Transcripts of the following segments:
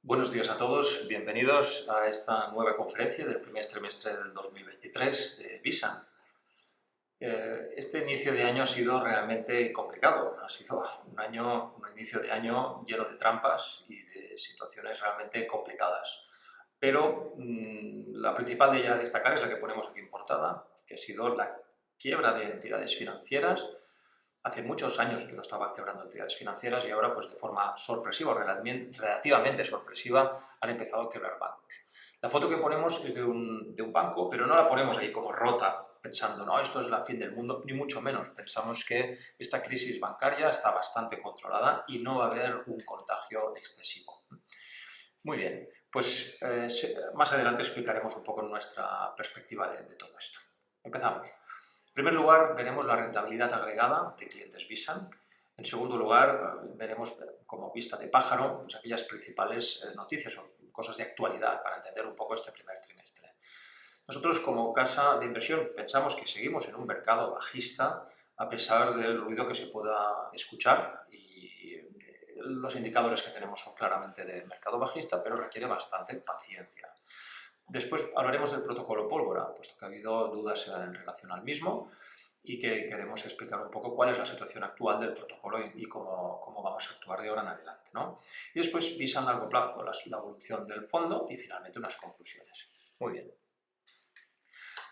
Buenos días a todos, bienvenidos a esta nueva conferencia del primer trimestre del 2023 de Visan. Este inicio de año ha sido realmente complicado, ha sido un inicio de año lleno de trampas y de situaciones realmente complicadas. Pero la principal de ellas a destacar es la que ponemos aquí en portada, que ha sido la quiebra de entidades financieras. Hace muchos años que no estaban quebrando entidades financieras y ahora, pues de forma sorpresiva, relativamente sorpresiva, han empezado a quebrar bancos. La foto que ponemos es de un banco, pero no la ponemos ahí como rota, pensando, no, esto es el fin del mundo, ni mucho menos. Pensamos que esta crisis bancaria está bastante controlada y no va a haber un contagio excesivo. Muy bien, pues más adelante explicaremos un poco nuestra perspectiva de todo esto. Empezamos. En primer lugar, veremos la rentabilidad agregada de clientes Visan. En segundo lugar, veremos como vista de pájaro pues, aquellas principales noticias o cosas de actualidad para entender un poco este primer trimestre. Nosotros, como casa de inversión, pensamos que seguimos en un mercado bajista a pesar del ruido que se pueda escuchar y los indicadores que tenemos son claramente de mercado bajista, pero requiere bastante paciencia. Después hablaremos del protocolo pólvora, puesto que ha habido dudas en relación al mismo y que queremos explicar un poco cuál es la situación actual del protocolo y cómo vamos a actuar de ahora en adelante, ¿no? Y después visa a largo plazo, la evolución del fondo y finalmente unas conclusiones. Muy bien.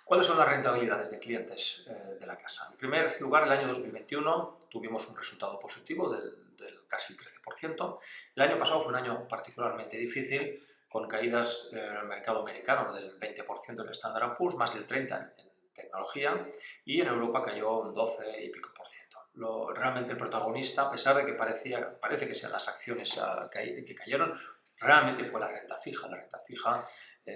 ¿Cuáles son las rentabilidades de clientes de la casa? En primer lugar, el año 2021 tuvimos un resultado positivo del casi 13%. El año pasado fue un año particularmente difícil, con caídas en el mercado americano del 20% en el Standard & Poor's, más del 30% en tecnología, y en Europa cayó un 12 y pico por ciento. Realmente el protagonista, a pesar de que parece que sean las acciones que cayeron, realmente fue la renta fija. La renta fija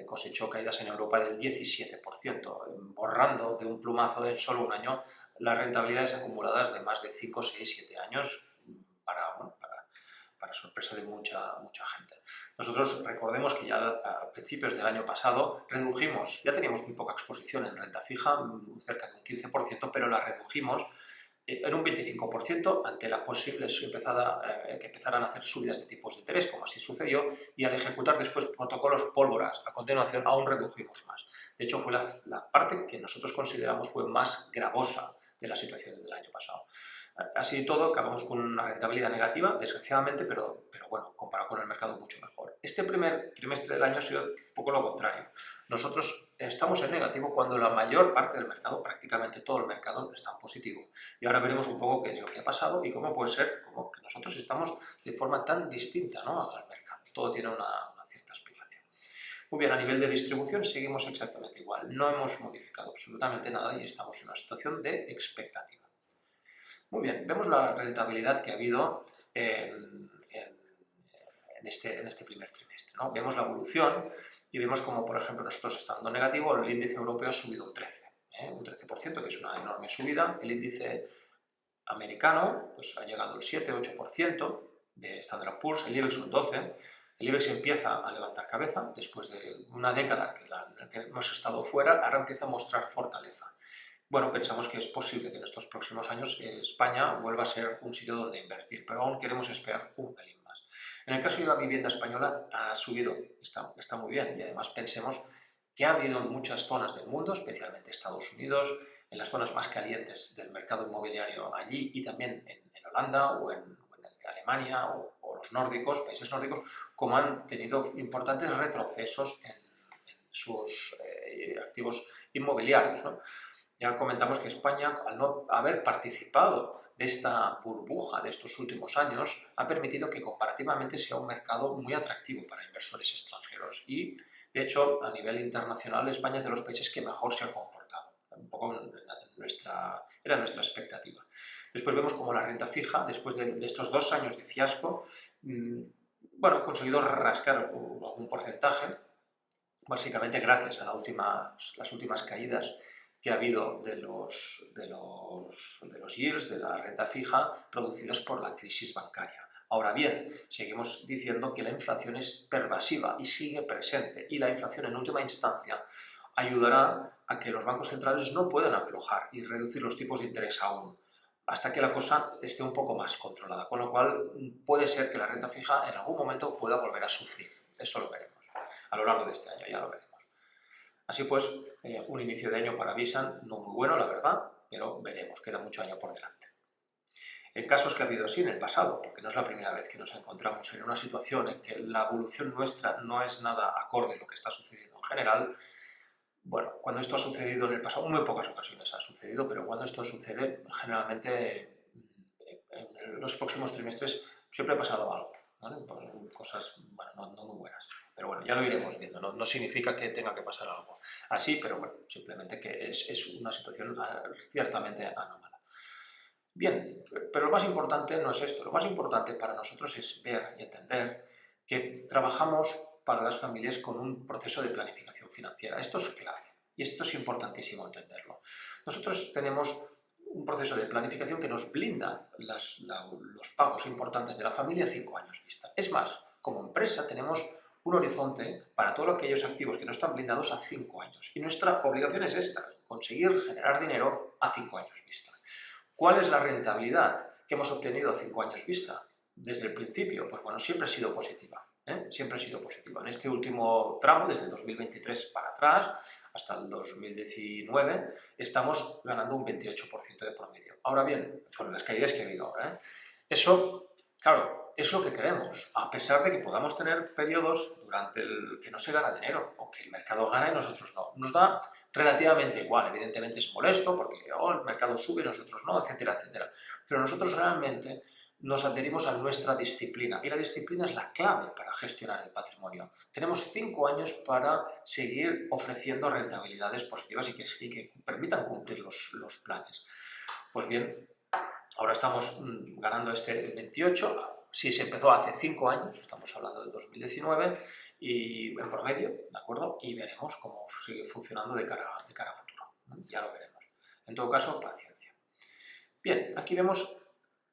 cosechó caídas en Europa del 17%, borrando de un plumazo en solo un año las rentabilidades acumuladas de más de 5, 6, 7 años para sorpresa de mucha gente. Nosotros recordemos que ya a principios del año pasado ya teníamos muy poca exposición en renta fija, cerca de un 15%, pero la redujimos en un 25% ante la posible que empezaran a hacer subidas de tipos de interés, como así sucedió, y al ejecutar después protocolos pólvoras, a continuación aún redujimos más. De hecho, fue la parte que nosotros consideramos fue más gravosa de la situación del año pasado. Así y todo, acabamos con una rentabilidad negativa, desgraciadamente, pero bueno, comparado con el mercado, mucho mejor. Este primer trimestre del año ha sido un poco lo contrario. Nosotros estamos en negativo cuando la mayor parte del mercado, prácticamente todo el mercado, está en positivo. Y ahora veremos un poco qué es lo que ha pasado y cómo puede ser como que nosotros estamos de forma tan distinta, ¿no?, al mercado. Todo tiene una cierta explicación. Muy bien, a nivel de distribución seguimos exactamente igual. No hemos modificado absolutamente nada y estamos en una situación de expectativa. Muy bien, vemos la rentabilidad que ha habido en este primer trimestre, ¿no? Vemos la evolución y vemos como, por ejemplo, nosotros estando negativo, el índice europeo ha subido un 13%, que es una enorme subida. El índice americano pues, ha llegado al 7-8% de Standard & Poor's, el IBEX un 12%. El IBEX empieza a levantar cabeza después de una década en la que hemos estado fuera, ahora empieza a mostrar fortaleza. Bueno, pensamos que es posible que en estos próximos años España vuelva a ser un sitio donde invertir, pero aún queremos esperar un pelín más. En el caso de la vivienda española ha subido, está muy bien, y además pensemos que ha habido en muchas zonas del mundo, especialmente Estados Unidos, en las zonas más calientes del mercado inmobiliario allí y también en Holanda o en Alemania o los nórdicos, países nórdicos, como han tenido importantes retrocesos en sus activos inmobiliarios, ¿no? Ya comentamos que España, al no haber participado de esta burbuja de estos últimos años, ha permitido que comparativamente sea un mercado muy atractivo para inversores extranjeros y, de hecho, a nivel internacional, España es de los países que mejor se ha comportado. Un poco era nuestra expectativa. Después vemos como la renta fija, después de estos 2 años de fiasco, bueno, ha conseguido rascar algún porcentaje, básicamente gracias a las últimas caídas que ha habido de los yields, de la renta fija, producidos por la crisis bancaria. Ahora bien, seguimos diciendo que la inflación es pervasiva y sigue presente, y la inflación en última instancia ayudará a que los bancos centrales no puedan aflojar y reducir los tipos de interés aún, hasta que la cosa esté un poco más controlada, con lo cual puede ser que la renta fija en algún momento pueda volver a sufrir. Eso lo veremos. A lo largo de este año ya lo veremos. Así pues, un inicio de año para Visan no muy bueno, la verdad, pero veremos, queda mucho año por delante. En casos que ha habido así en el pasado, porque no es la primera vez que nos encontramos en una situación en que la evolución nuestra no es nada acorde a lo que está sucediendo en general, bueno, cuando esto ha sucedido en el pasado, muy pocas ocasiones ha sucedido, pero cuando esto sucede, generalmente en los próximos trimestres siempre ha pasado algo, ¿vale? Cosas, bueno, no muy buenas. Pero bueno, ya lo iremos viendo, no significa que tenga que pasar algo así, pero bueno, simplemente que es una situación ciertamente anómala. Bien, pero lo más importante no es esto, lo más importante para nosotros es ver y entender que trabajamos para las familias con un proceso de planificación financiera. Esto es clave y esto es importantísimo entenderlo. Nosotros tenemos un proceso de planificación que nos blinda los pagos importantes de la familia a 5 años vista. Es más, como empresa tenemos un horizonte para todos aquellos activos que no están blindados a 5 años. Y nuestra obligación es esta, conseguir generar dinero a 5 años vista. ¿Cuál es la rentabilidad que hemos obtenido a 5 años vista? Desde el principio, pues bueno, siempre ha sido positiva. Siempre ha sido positiva. En este último tramo, desde el 2023 para atrás, hasta el 2019, estamos ganando un 28% de promedio. Ahora bien, con las caídas que ha habido ahora, eso, claro, es lo que queremos, a pesar de que podamos tener periodos durante el que no se gana dinero, o que el mercado gana y nosotros no. Nos da relativamente igual, evidentemente es molesto porque el mercado sube y nosotros no, etcétera, etcétera. Pero nosotros realmente nos adherimos a nuestra disciplina y la disciplina es la clave para gestionar el patrimonio. Tenemos 5 años para seguir ofreciendo rentabilidades positivas y que permitan cumplir los planes. Pues bien, ahora estamos ganando este 28, si se empezó hace 5 años, estamos hablando del 2019, y en promedio, ¿de acuerdo? Y veremos cómo sigue funcionando de cara a futuro. Ya lo veremos. En todo caso, paciencia. Bien, aquí vemos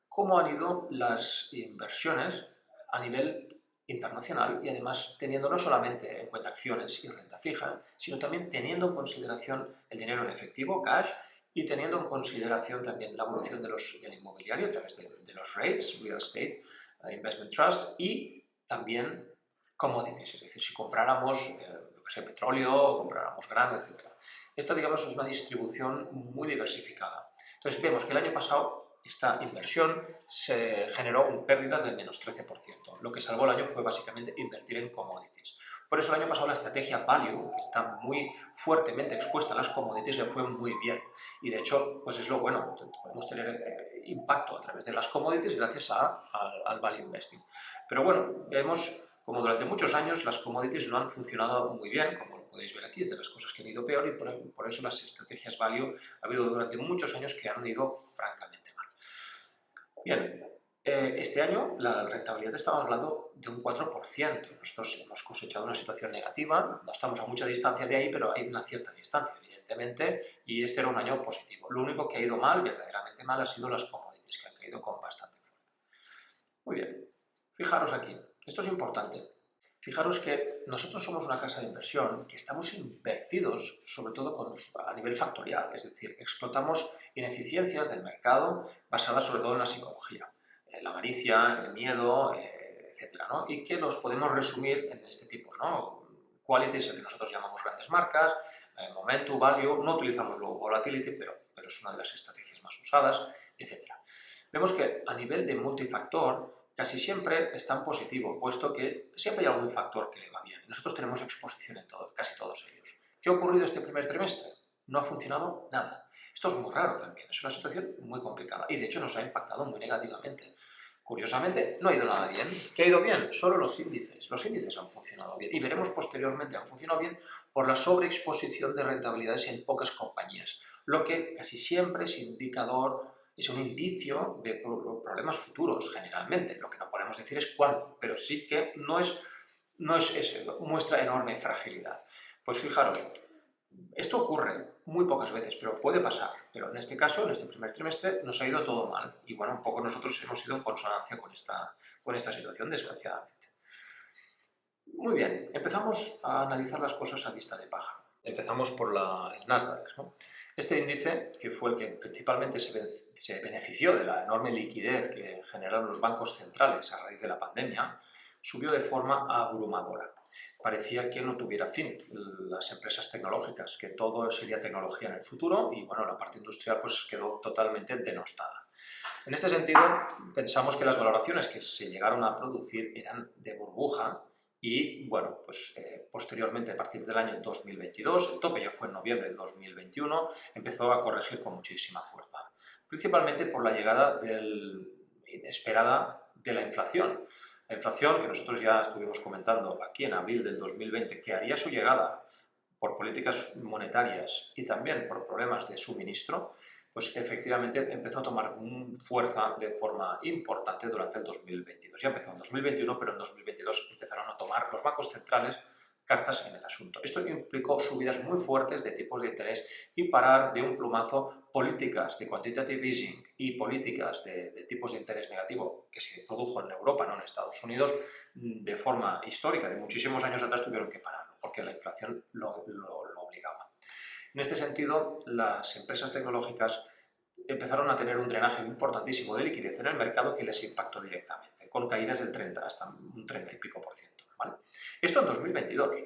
cómo han ido las inversiones a nivel internacional y además teniendo no solamente en cuenta acciones y renta fija, sino también teniendo en consideración el dinero en efectivo, cash, y teniendo en consideración también la evolución del inmobiliario a través de los REITs, Real Estate Investment Trust, y también commodities, es decir, si compráramos petróleo, compráramos grano, etc. Esta, digamos, es una distribución muy diversificada. Entonces vemos que el año pasado esta inversión se generó pérdidas del menos 13%. Lo que salvó el año fue básicamente invertir en commodities. Por eso el año pasado la estrategia Value, que está muy fuertemente expuesta a las commodities, le fue muy bien. Y de hecho, pues es lo bueno, podemos tener impacto a través de las commodities gracias al Value Investing. Pero bueno, vemos como durante muchos años las commodities no han funcionado muy bien, como lo podéis ver aquí, es de las cosas que han ido peor y por eso las estrategias Value ha habido durante muchos años que han ido francamente mal. Bien, este año la rentabilidad estamos hablando de un 4%. Nosotros hemos cosechado una situación negativa, no estamos a mucha distancia de ahí, pero hay una cierta distancia, evidentemente, y este era un año positivo. Lo único que ha ido mal, verdaderamente mal, ha sido las commodities, que han caído con bastante fuerza. Muy bien, fijaros aquí, esto es importante. Fijaros que nosotros somos una casa de inversión que estamos invertidos sobre todo a nivel factorial, es decir, explotamos ineficiencias del mercado basadas sobre todo en la psicología, la avaricia, el miedo, etcétera, ¿no? Y que los podemos resumir en este tipo, ¿no? Qualities, que nosotros llamamos grandes marcas, momentum, value, no utilizamos luego volatility, pero es una de las estrategias más usadas, etcétera. Vemos que a nivel de multifactor casi siempre está en positivo, puesto que siempre hay algún factor que le va bien. Nosotros tenemos exposición en casi todos ellos. ¿Qué ha ocurrido este primer trimestre? No ha funcionado nada. Esto es muy raro también, es una situación muy complicada y de hecho nos ha impactado muy negativamente. Curiosamente, no ha ido nada bien. ¿Qué ha ido bien? Solo los índices. Los índices han funcionado bien y veremos posteriormente, han funcionado bien por la sobreexposición de rentabilidades en pocas compañías, lo que casi siempre es indicador, es un indicio de problemas futuros, generalmente. Lo que no podemos decir es cuándo, pero sí que muestra enorme fragilidad. Pues fijaros, esto ocurre muy pocas veces, pero puede pasar. Pero en este caso, en este primer trimestre, nos ha ido todo mal. Y bueno, un poco nosotros hemos ido en consonancia con esta situación, desgraciadamente. Muy bien, empezamos a analizar las cosas a vista de paja. Empezamos por el Nasdaq, ¿no? Este índice, que fue el que principalmente se benefició de la enorme liquidez que generaron los bancos centrales a raíz de la pandemia, subió de forma abrumadora. Parecía que no tuviera fin las empresas tecnológicas, que todo sería tecnología en el futuro y bueno, la parte industrial pues quedó totalmente denostada. En este sentido, pensamos que las valoraciones que se llegaron a producir eran de burbuja y, bueno, pues posteriormente, a partir del año 2022, el tope ya fue en noviembre del 2021, empezó a corregir con muchísima fuerza, principalmente por la llegada inesperada de la inflación. La inflación, que nosotros ya estuvimos comentando aquí en abril del 2020, que haría su llegada por políticas monetarias y también por problemas de suministro, pues efectivamente empezó a tomar fuerza de forma importante durante el 2022. Ya empezó en 2021, pero en 2022 empezaron a tomar los bancos centrales cartas en el asunto. Esto implicó subidas muy fuertes de tipos de interés y parar de un plumazo políticas de quantitative easing y políticas de tipos de interés negativo que se produjo en Europa, no en Estados Unidos, de forma histórica, de muchísimos años atrás tuvieron que pararlo, porque la inflación lo obligaba. En este sentido, las empresas tecnológicas empezaron a tener un drenaje importantísimo de liquidez en el mercado que les impactó directamente, con caídas del 30 hasta un 30 y pico por ciento. ¿Vale? Esto en 2022,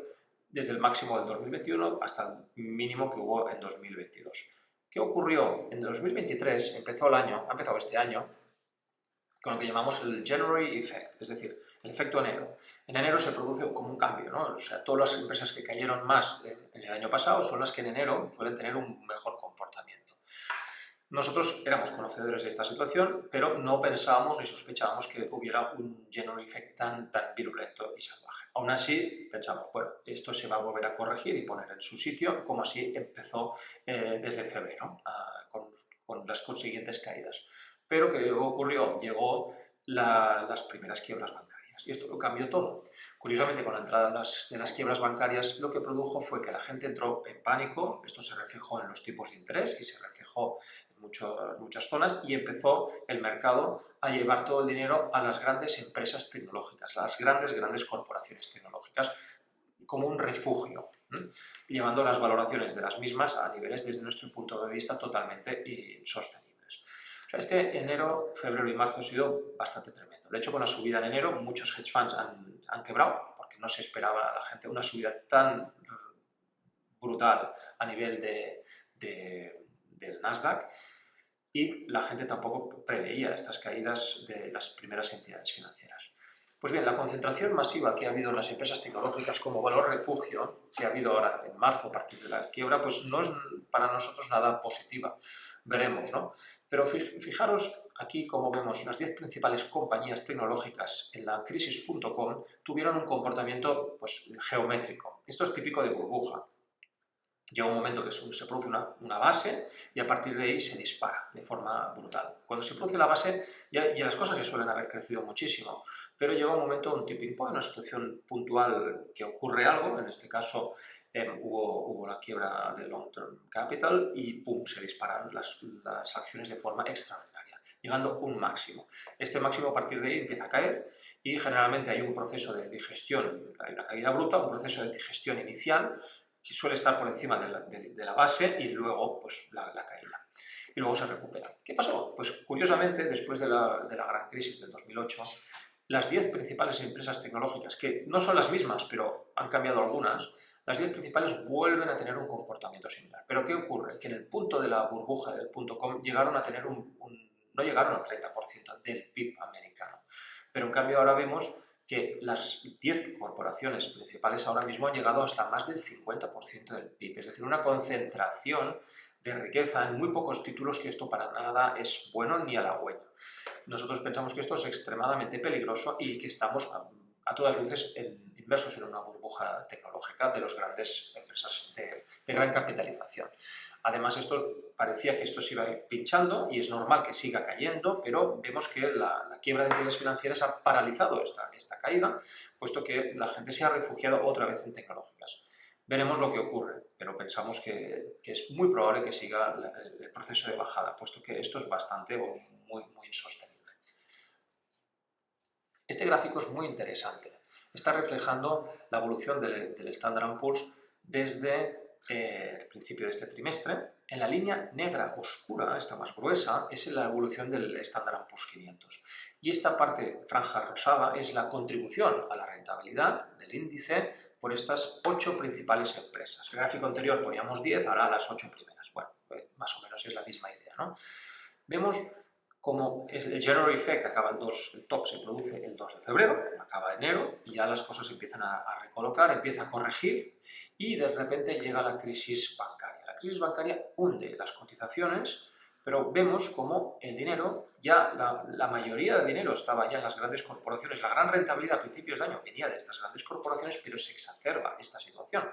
desde el máximo del 2021 hasta el mínimo que hubo en 2022. ¿Qué ocurrió? En 2023 ha empezado este año, con lo que llamamos el January Effect, es decir, el efecto enero. En enero se produce como un cambio, ¿no? O sea, todas las empresas que cayeron más en el año pasado son las que en enero suelen tener un mejor comportamiento. Nosotros éramos conocedores de esta situación, pero no pensábamos ni sospechábamos que hubiera un January Effect tan virulento y salvaje. Aún así, pensamos, bueno, esto se va a volver a corregir y poner en su sitio, como así empezó desde febrero, con las consiguientes caídas. Pero ¿qué ocurrió? Llegó las primeras quiebras bancarias y esto lo cambió todo. Curiosamente, con la entrada de las quiebras bancarias, lo que produjo fue que la gente entró en pánico, esto se reflejó en los tipos de interés y se reflejó en muchas zonas y empezó el mercado a llevar todo el dinero a las grandes empresas tecnológicas, las grandes corporaciones tecnológicas, como un refugio, llevando las valoraciones de las mismas a niveles, desde nuestro punto de vista, totalmente insostenibles. O sea, este enero, febrero y marzo ha sido bastante tremendo. De hecho, con la subida en enero, muchos hedge funds han quebrado, porque no se esperaba a la gente una subida tan brutal a nivel del Nasdaq, y la gente tampoco preveía estas caídas de las primeras entidades financieras. Pues bien, la concentración masiva que ha habido en las empresas tecnológicas como valor refugio, que ha habido ahora en marzo a partir de la quiebra, pues no es para nosotros nada positiva. Veremos, ¿no? Pero fijaros aquí cómo vemos las 10 principales compañías tecnológicas en la crisis.com tuvieron un comportamiento pues, geométrico. Esto es típico de burbuja. Llega un momento que se produce una base y a partir de ahí se dispara de forma brutal. Cuando se produce la base ya las cosas ya suelen haber crecido muchísimo, pero llega un momento, un tipping point, una situación puntual que ocurre algo, en este caso hubo la quiebra de Long Term Capital y ¡pum!, se disparan las acciones de forma extraordinaria, llegando a un máximo. Este máximo a partir de ahí empieza a caer y generalmente hay un proceso de digestión, hay una caída bruta, un proceso de digestión inicial, que suele estar por encima de la base y luego pues, la caída. Y luego se recupera. ¿Qué pasó? Pues curiosamente, después de la gran crisis del 2008, las 10 principales empresas tecnológicas, que no son las mismas, pero han cambiado algunas, las 10 principales vuelven a tener un comportamiento similar. ¿Pero qué ocurre? Que en el punto de la burbuja del .com llegaron a tener no llegaron al 30% del PIB americano. Pero en cambio ahora vemos que las 10 corporaciones principales ahora mismo han llegado hasta más del 50% del PIB, es decir, una concentración de riqueza en muy pocos títulos, que esto para nada es bueno ni halagüeño. Nosotros pensamos que esto es extremadamente peligroso y que estamos a todas luces inmersos en una burbuja tecnológica de las grandes empresas de gran capitalización. Además, parecía que esto se iba pinchando y es normal que siga cayendo, pero vemos que la quiebra de entidades financieras ha paralizado esta caída, puesto que la gente se ha refugiado otra vez en tecnológicas. Veremos lo que ocurre, pero pensamos que es muy probable que siga el proceso de bajada, puesto que esto es bastante o muy insostenible. Este gráfico es muy interesante. Está reflejando la evolución del Standard & Poor's desde el principio de este trimestre, En la línea negra oscura, esta más gruesa, es la evolución del Standard & Poor's 500. Y esta parte franja rosada es la contribución a la rentabilidad del índice por estas 8 principales empresas. El gráfico anterior poníamos 10, ahora las 8 primeras. Bueno, pues más o menos es la misma idea, ¿no? Vemos como el January Effect acaba el top se produce el 2 de febrero, acaba enero, y ya las cosas empiezan a recolocar, empieza a corregir, y de repente llega la crisis bancaria. La crisis bancaria hunde las cotizaciones, pero vemos como el dinero, ya la mayoría de dinero estaba ya en las grandes corporaciones, la gran rentabilidad a principios de año venía de estas grandes corporaciones, pero se exacerba esta situación.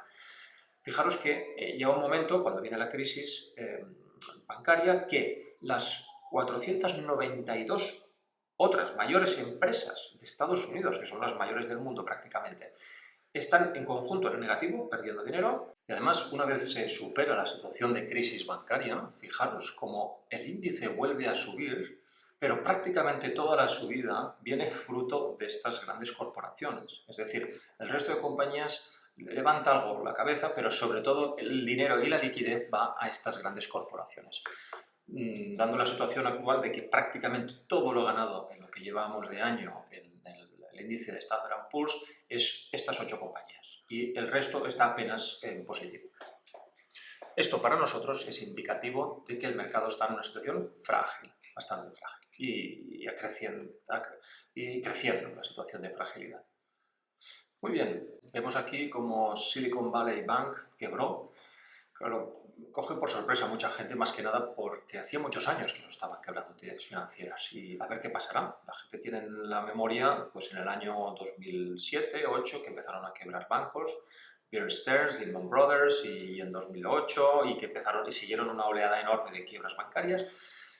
Fijaros que llega un momento, cuando viene la crisis bancaria, que las 492 otras mayores empresas de Estados Unidos, que son las mayores del mundo prácticamente, están en conjunto en negativo, perdiendo dinero, y además una vez se supera la situación de crisis bancaria, fijaros cómo el índice vuelve a subir, pero prácticamente toda la subida viene fruto de estas grandes corporaciones. Es decir, el resto de compañías levanta algo la cabeza, pero sobre todo el dinero y la liquidez va a estas grandes corporaciones, dando la situación actual de que prácticamente todo lo ganado en lo que llevamos de año en el índice de Standard & Poor's es estas 8 compañías y el resto está apenas en positivo. Esto para nosotros es indicativo de que el mercado está en una situación frágil, bastante frágil, y creciendo la situación de fragilidad. Muy bien, vemos aquí como Silicon Valley Bank quebró. Claro, coge por sorpresa a mucha gente, más que nada porque hacía muchos años que no estaban quebrando entidades financieras y a ver qué pasará. La gente tiene en la memoria, pues en el año 2007-2008 que empezaron a quebrar bancos, Bear Stearns, Lehman Brothers y en 2008 y que empezaron y siguieron una oleada enorme de quiebras bancarias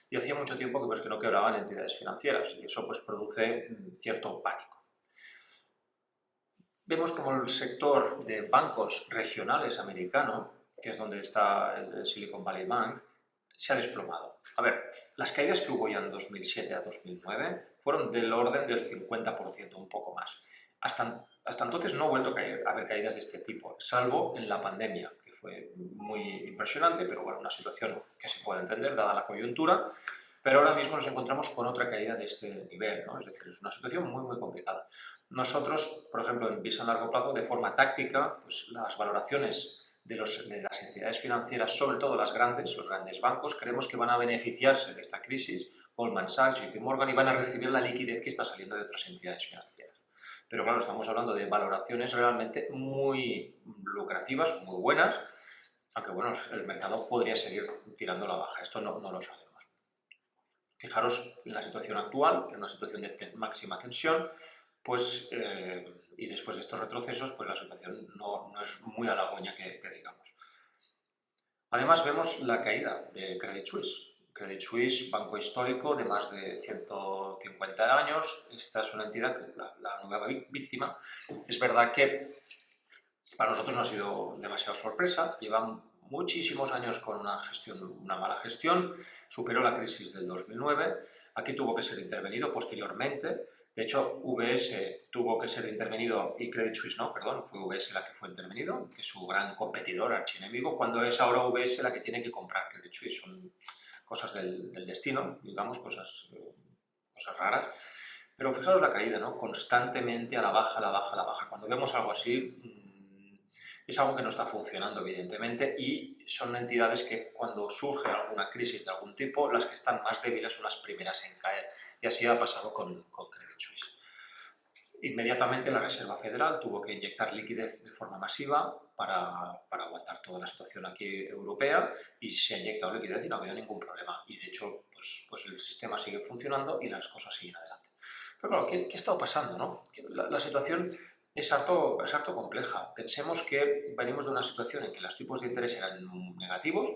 y hacía mucho tiempo que, pues, que no quebraban entidades financieras y eso pues produce cierto pánico. Vemos como el sector de bancos regionales americano, que es donde está el Silicon Valley Bank, se ha desplomado. A ver, las caídas que hubo ya en 2007 a 2009 fueron del orden del 50%, un poco más. Hasta entonces no ha vuelto a haber caídas de este tipo, salvo en la pandemia, que fue muy impresionante, pero bueno, una situación que se puede entender dada la coyuntura, pero ahora mismo nos encontramos con otra caída de este nivel, ¿no? Es decir, es una situación muy, muy complicada. Nosotros, por ejemplo, en Visa a largo plazo, de forma táctica, pues las valoraciones de las entidades financieras, sobre todo las grandes, los grandes bancos, creemos que van a beneficiarse de esta crisis, Goldman Sachs, JP Morgan, y van a recibir la liquidez que está saliendo de otras entidades financieras. Pero claro, estamos hablando de valoraciones realmente muy lucrativas, muy buenas, aunque bueno, el mercado podría seguir tirando la baja, esto no lo sabemos. Fijaros en la situación actual, en una situación de máxima tensión, pues, y después de estos retrocesos, pues la situación no es muy halagüeña que digamos. Además vemos la caída de Credit Suisse. Credit Suisse, banco histórico de más de 150 años, esta es una entidad, que la nueva víctima. Es verdad que para nosotros no ha sido demasiado sorpresa, llevan muchísimos años con una mala gestión, superó la crisis del 2009, aquí tuvo que ser intervenido posteriormente. De hecho, UBS tuvo que ser intervenido y Credit Suisse no, perdón, fue UBS la que fue intervenido, que es su gran competidor, archienemigo, cuando es ahora UBS la que tiene que comprar Credit Suisse. Son cosas del destino, digamos, cosas raras. Pero fijaros la caída, ¿no? Constantemente a la baja, a la baja, a la baja. Cuando vemos algo así, es algo que no está funcionando, evidentemente, y son entidades que cuando surge alguna crisis de algún tipo, las que están más débiles son las primeras en caer. Y así ha pasado con Credit Suisse. Inmediatamente la Reserva Federal tuvo que inyectar liquidez de forma masiva para aguantar toda la situación aquí europea y se ha inyectado liquidez y no ha habido ningún problema. Y de hecho, pues el sistema sigue funcionando y las cosas siguen adelante. Pero claro, ¿qué ha estado pasando, no? La situación es harto compleja. Pensemos que venimos de una situación en que los tipos de interés eran negativos,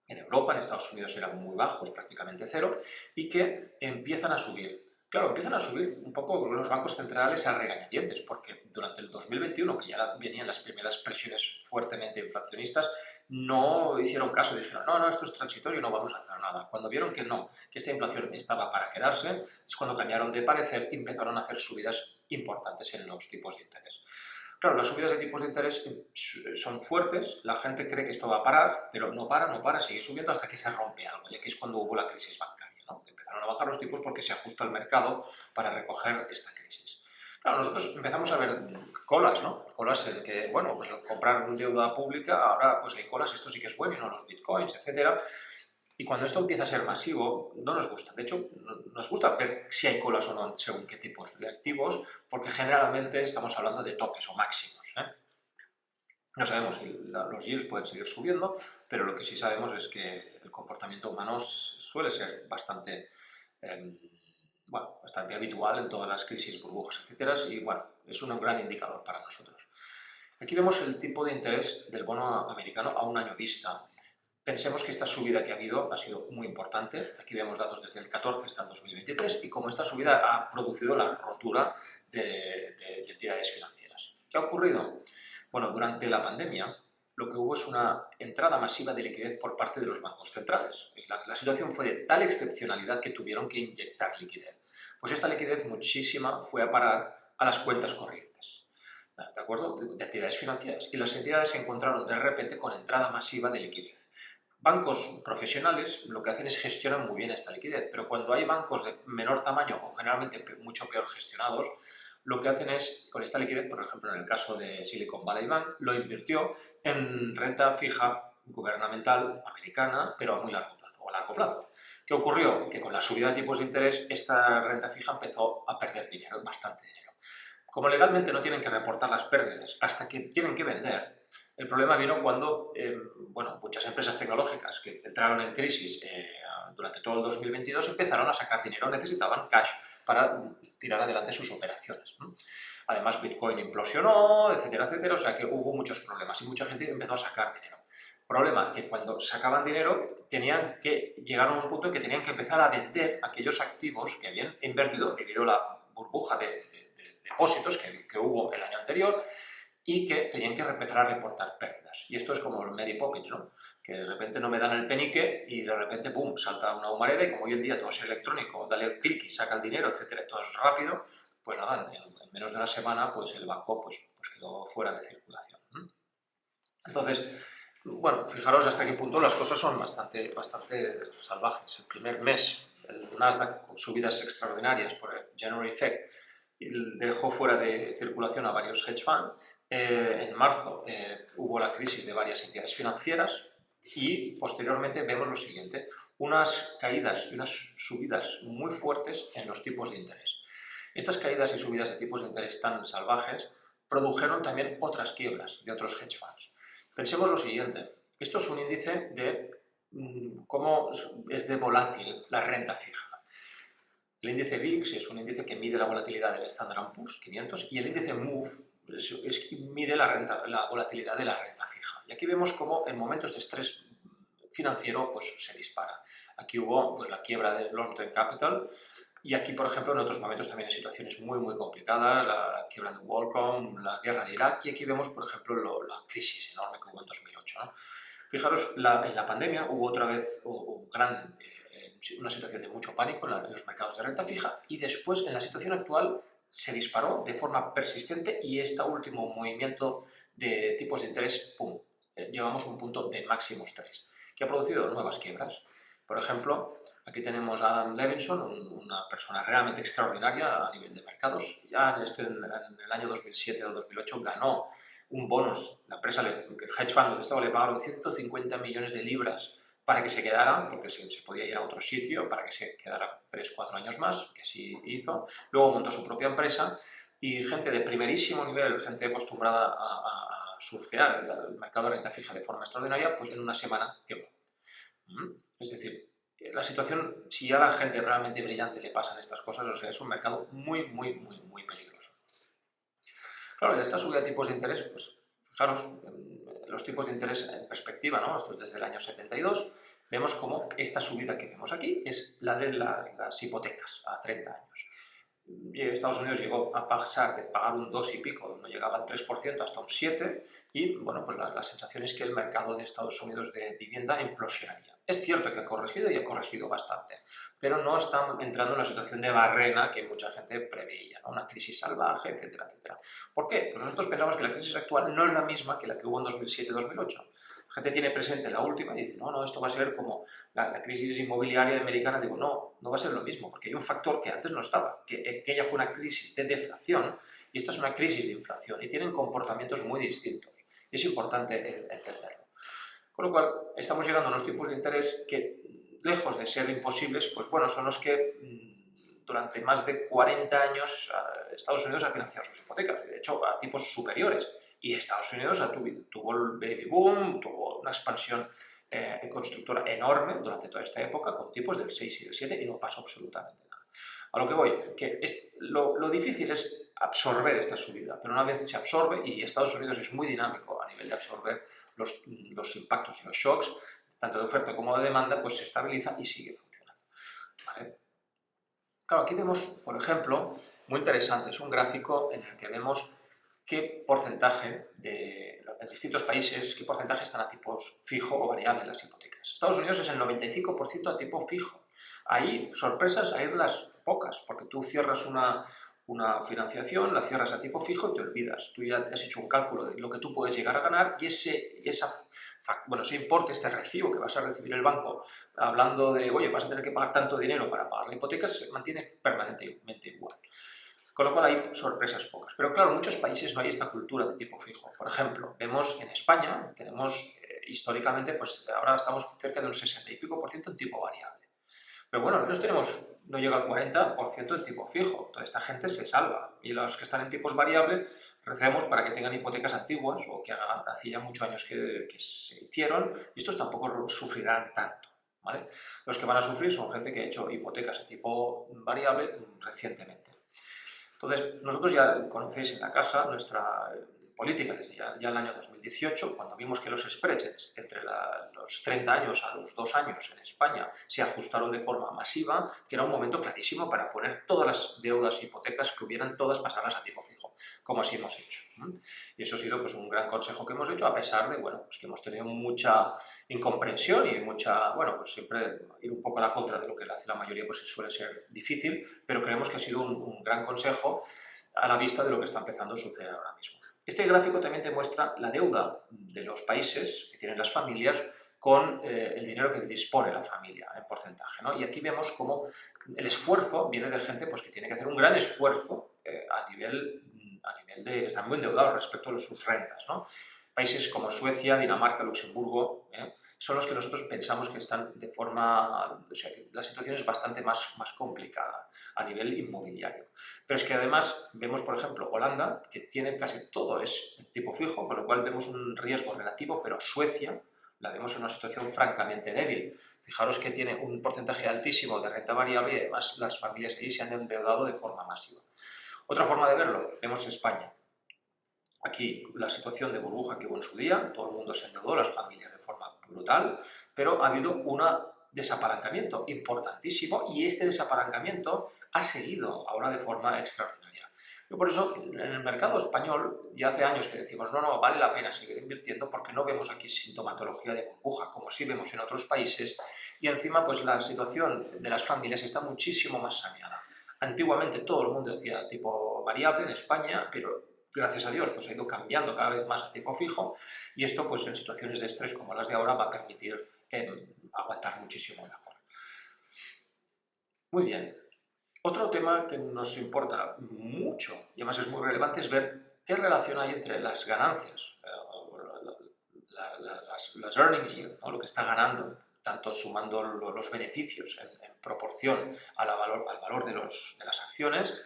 en Europa, en Estados Unidos eran muy bajos, prácticamente cero, y que empiezan a subir. Claro, empiezan a subir un poco los bancos centrales a regañadientes, porque durante el 2021, que ya venían las primeras presiones fuertemente inflacionistas, no hicieron caso, dijeron, no, esto es transitorio, no vamos a hacer nada. Cuando vieron que no, que esta inflación estaba para quedarse, es cuando cambiaron de parecer y empezaron a hacer subidas importantes en los tipos de interés. Claro, las subidas de tipos de interés son fuertes, la gente cree que esto va a parar, pero no para, no para, sigue subiendo hasta que se rompe algo, y aquí es cuando hubo la crisis bancaria, ¿no? Empezaron a bajar los tipos porque se ajusta el mercado para recoger esta crisis. Claro, nosotros empezamos a ver colas, ¿no? Colas en que, bueno, pues comprar deuda pública, ahora pues hay colas, esto sí que es bueno, y no los bitcoins, etcétera. Y cuando esto empieza a ser masivo, no nos gusta. De hecho, nos gusta ver si hay colas o no según qué tipos de activos, porque generalmente estamos hablando de topes o máximos, ¿eh? No sabemos si los yields pueden seguir subiendo, pero lo que sí sabemos es que el comportamiento humano suele ser bastante, eh, bueno, bastante habitual en todas las crisis, burbujas, etcétera, y bueno, es un gran indicador para nosotros. Aquí vemos el tipo de interés del bono americano a un año vista. Pensemos que esta subida que ha habido ha sido muy importante. Aquí vemos datos desde el 14 hasta el 2023 y cómo esta subida ha producido la rotura de entidades financieras. ¿Qué ha ocurrido? Bueno, durante la pandemia lo que hubo es una entrada masiva de liquidez por parte de los bancos centrales. La situación fue de tal excepcionalidad que tuvieron que inyectar liquidez. Pues esta liquidez muchísima fue a parar a las cuentas corrientes, ¿de acuerdo? De entidades financieras. Y las entidades se encontraron de repente con entrada masiva de liquidez. Bancos profesionales lo que hacen es gestionar muy bien esta liquidez, pero cuando hay bancos de menor tamaño o generalmente mucho peor gestionados, lo que hacen es, con esta liquidez, por ejemplo en el caso de Silicon Valley Bank, lo invirtió en renta fija gubernamental americana, pero a muy largo plazo, o a largo plazo. ¿Qué ocurrió? Que con la subida de tipos de interés, esta renta fija empezó a perder dinero, bastante dinero. Como legalmente no tienen que reportar las pérdidas hasta que tienen que vender, el problema vino cuando bueno, muchas empresas tecnológicas que entraron en crisis durante todo el 2022 empezaron a sacar dinero, necesitaban cash para tirar adelante sus operaciones, ¿no? Además, Bitcoin implosionó, etcétera, etcétera, o sea que hubo muchos problemas y mucha gente empezó a sacar dinero. Problema que cuando sacaban dinero tenían que llegar a un punto en que tenían que empezar a vender aquellos activos que habían invertido debido a la burbuja de depósitos que hubo el año anterior y que tenían que empezar a reportar pérdidas. Y esto es como el Mary Poppins, ¿no? Que de repente no me dan el penique y de repente, ¡pum!, salta una humareda y como hoy en día todo es electrónico, dale el clic y saca el dinero, etcétera, y todo es rápido, pues nada, en menos de una semana pues el banco pues quedó fuera de circulación. Entonces, bueno, fijaros hasta qué punto las cosas son bastante salvajes. El primer mes, el Nasdaq con subidas extraordinarias por el January Effect dejó fuera de circulación a varios hedge funds. En marzo hubo la crisis de varias entidades financieras y posteriormente vemos lo siguiente, unas caídas y unas subidas muy fuertes en los tipos de interés. Estas caídas y subidas de tipos de interés tan salvajes produjeron también otras quiebras de otros hedge funds. Pensemos lo siguiente, esto es un índice de cómo es de volátil la renta fija. El índice VIX es un índice que mide la volatilidad del Standard & Poor's 500 y el índice MOVE mide la volatilidad de la renta fija. Y aquí vemos cómo en momentos de estrés financiero pues, se dispara. Aquí hubo pues, la quiebra de Long Term Capital y aquí, por ejemplo, en otros momentos también hay situaciones muy complicadas, la quiebra de WorldCom, la guerra de Irak y aquí vemos, por ejemplo, la crisis enorme que hubo en 2008, ¿no? Fijaros, en la pandemia hubo otra vez una situación de mucho pánico en los mercados de renta fija y después en la situación actual se disparó de forma persistente y este último movimiento de tipos de interés, ¡pum!, llevamos un punto de máximos 3, que ha producido nuevas quiebras. Por ejemplo, aquí tenemos a Adam Levinson, una persona realmente extraordinaria a nivel de mercados. Ya en el año 2007 o 2008 ganó un bonus, la empresa, el hedge fund donde estaba, le pagaron 150 millones de libras para que se quedara, porque se podía ir a otro sitio, para que se quedara 3-4 años más, que así hizo. Luego montó su propia empresa y gente de primerísimo nivel, gente acostumbrada a surfear el mercado de renta fija de forma extraordinaria, pues en una semana quebró. Es decir, la situación, si a la gente realmente brillante le pasan estas cosas, o sea, es un mercado muy peligroso. Claro, de esta subida de tipos de interés, pues fijaros, los tipos de interés en perspectiva, ¿no? Esto es desde el año 72, vemos como esta subida que vemos aquí es la de las hipotecas a 30 años. Y Estados Unidos llegó a pasar de pagar un 2 y pico, no llegaba al 3% hasta un 7%, y bueno, pues la sensación es que el mercado de Estados Unidos de vivienda implosionaría. Es cierto que ha corregido y ha corregido bastante, pero no están entrando en la situación de barrena que mucha gente preveía, ¿no? Una crisis salvaje, etcétera, etcétera. ¿Por qué? Pues nosotros pensamos que la crisis actual no es la misma que la que hubo en 2007-2008. La gente tiene presente la última y dice, no, no, esto va a ser como la crisis inmobiliaria americana. Digo, no, no va a ser lo mismo, porque hay un factor que antes no estaba, que aquella fue una crisis de deflación y esta es una crisis de inflación y tienen comportamientos muy distintos. Y es importante entenderlo. Con lo cual, estamos llegando a unos tipos de interés que, lejos de ser imposibles, pues bueno, son los que durante más de 40 años Estados Unidos ha financiado sus hipotecas, de hecho a tipos superiores. Y Estados Unidos tuvo el baby boom, tuvo una expansión constructora enorme durante toda esta época, con tipos del 6 y del 7, y no pasó absolutamente nada. A lo que voy, que lo difícil es absorber esta subida, pero una vez se absorbe, y Estados Unidos es muy dinámico a nivel de absorber los impactos y los shocks, tanto de oferta como de demanda, pues se estabiliza y sigue funcionando. ¿Vale? Claro, aquí vemos, por ejemplo, muy interesante, es un gráfico en el que vemos qué porcentaje en distintos países, qué porcentaje están a tipos fijo o variable en las hipotecas. Estados Unidos es el 95% a tipo fijo. Ahí, sorpresas, hay las pocas, porque tú cierras una financiación, la cierras a tipo fijo y te olvidas. Tú ya te has hecho un cálculo de lo que tú puedes llegar a ganar y ese importe, este recibo que vas a recibir el banco, hablando de, oye, vas a tener que pagar tanto dinero para pagar la hipoteca, se mantiene permanentemente igual. Con lo cual hay sorpresas pocas. Pero claro, en muchos países no hay esta cultura de tipo fijo. Por ejemplo, vemos en España, tenemos históricamente, pues ahora estamos cerca de un 60 y pico % en tipo variable. Pero bueno, al menos no llega al 40% en tipo fijo. Toda esta gente se salva. Y los que están en tipos variables, recemos para que tengan hipotecas antiguas o que hace ya muchos años que se hicieron, y estos tampoco sufrirán tanto. ¿Vale? Los que van a sufrir son gente que ha hecho hipotecas a tipo variable recientemente. Entonces, nosotros ya conocéis en la casa nuestra política desde ya el año 2018, cuando vimos que los spreads entre los 30 años a los 2 años en España se ajustaron de forma masiva, que era un momento clarísimo para poner todas las deudas e hipotecas que hubieran todas pasadas a tipo fijo, como así hemos hecho. Y eso ha sido pues, un gran consejo que hemos hecho, a pesar de bueno, pues, que hemos tenido mucha incomprensión y mucha, bueno, pues siempre ir un poco a la contra de lo que hace la mayoría pues suele ser difícil, pero creemos que ha sido un gran consejo a la vista de lo que está empezando a suceder ahora mismo. Este gráfico también te muestra la deuda de los países que tienen las familias con el dinero que dispone la familia en porcentaje, ¿no? Y aquí vemos cómo el esfuerzo viene de gente pues, que tiene que hacer un gran esfuerzo a nivel de estar muy endeudados respecto a sus rentas, ¿no? Países como Suecia, Dinamarca, Luxemburgo, son los que nosotros pensamos que están de forma... O sea, la situación es bastante más complicada a nivel inmobiliario. Pero es que además vemos, por ejemplo, Holanda, que tiene casi todo es tipo fijo, con lo cual vemos un riesgo relativo, pero Suecia la vemos en una situación francamente débil. Fijaros que tiene un porcentaje altísimo de renta variable y además las familias ahí se han endeudado de forma masiva. Otra forma de verlo, vemos España. Aquí la situación de burbuja que hubo en su día, todo el mundo se endeudó, las familias de forma brutal, pero ha habido un desapalancamiento importantísimo y este desapalancamiento ha seguido ahora de forma extraordinaria. Yo por eso en el mercado español ya hace años que decimos no, vale la pena seguir invirtiendo porque no vemos aquí sintomatología de burbuja como sí vemos en otros países y encima pues la situación de las familias está muchísimo más saneada. Antiguamente todo el mundo decía tipo variable en España, pero gracias a Dios, pues ha ido cambiando cada vez más a tipo fijo y esto, pues en situaciones de estrés como las de ahora, va a permitir aguantar muchísimo mejor. Muy bien. Otro tema que nos importa mucho y además es muy relevante es ver qué relación hay entre las ganancias, las earnings yield, ¿no? Lo que está ganando, tanto sumando los beneficios en proporción al valor de las acciones,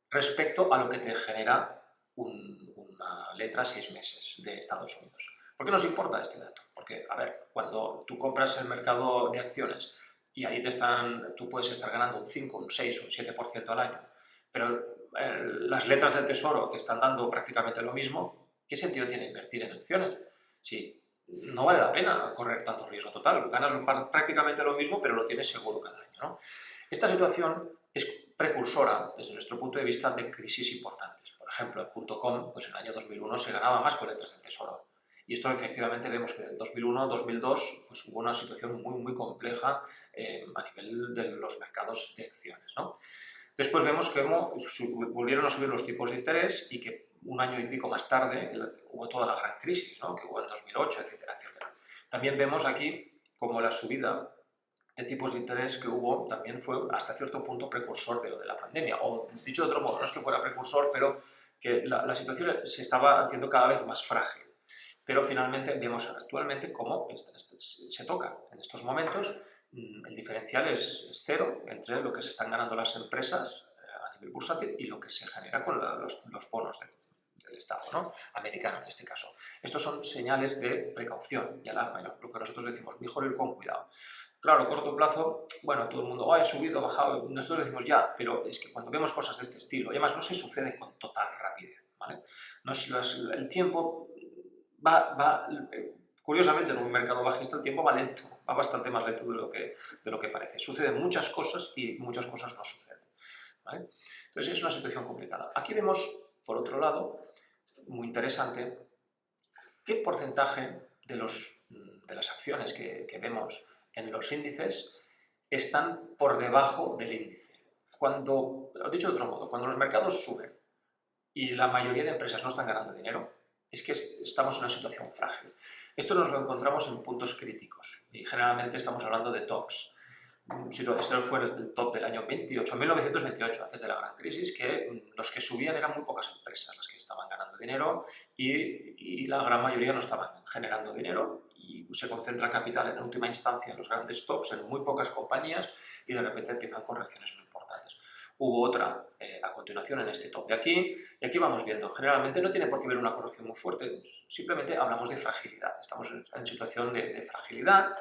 respecto a lo que te genera una letra a 6 meses de Estados Unidos. ¿Por qué nos importa este dato? Porque, a ver, cuando tú compras el mercado de acciones y ahí tú puedes estar ganando un 5, un 6, un 7% al año, pero las letras del tesoro te están dando prácticamente lo mismo, ¿qué sentido tiene invertir en acciones? Si no vale la pena correr tanto riesgo total, ganas prácticamente lo mismo, pero lo tienes seguro cada año, ¿no? Esta situación es precursora, desde nuestro punto de vista, de crisis importantes. Por ejemplo, en .com, pues en el año 2001 se ganaba más con letras del tesoro. Y esto efectivamente vemos que del 2001 2002 pues, hubo una situación muy compleja a nivel de los mercados de acciones, ¿no? Después vemos que volvieron a subir los tipos de interés y que un año y pico más tarde hubo toda la gran crisis, ¿no? Que hubo en 2008, etcétera, etcétera. También vemos aquí como la subida de tipos de interés que hubo también fue hasta cierto punto precursor de lo de la pandemia. O dicho de otro modo, no es que fuera precursor, pero que la situación se estaba haciendo cada vez más frágil. Pero finalmente vemos actualmente cómo se toca en estos momentos. El diferencial es cero entre lo que se están ganando las empresas a nivel bursátil y lo que se genera con los bonos del Estado, ¿no? Americano en este caso. Estos son señales de precaución y alarma, lo que nosotros decimos, mejor ir con cuidado. Claro, a corto plazo, bueno, todo el mundo, he subido, bajado, nosotros decimos ya, pero es que cuando vemos cosas de este estilo, y además no se sucede con total rapidez, ¿vale? No es, el tiempo curiosamente en un mercado bajista el tiempo va lento, va bastante más lento de lo que parece. Suceden muchas cosas y muchas cosas no suceden, ¿vale? Entonces es una situación complicada. Aquí vemos, por otro lado, muy interesante, qué porcentaje de las acciones que vemos en los índices están por debajo del índice. Cuando, dicho de otro modo, cuando los mercados suben y la mayoría de empresas no están ganando dinero, es que estamos en una situación frágil. Esto nos lo encontramos en puntos críticos y generalmente estamos hablando de tops. Este fue el top del año 1928, antes de la gran crisis, que los que subían eran muy pocas empresas las que estaban ganando dinero y la gran mayoría no estaban generando dinero y se concentra capital en última instancia en los grandes tops, en muy pocas compañías y de repente empiezan correcciones muy importantes. Hubo otra a continuación en este top de aquí, y aquí vamos viendo. Generalmente no tiene por qué haber una corrección muy fuerte, simplemente hablamos de fragilidad. Estamos en situación de fragilidad,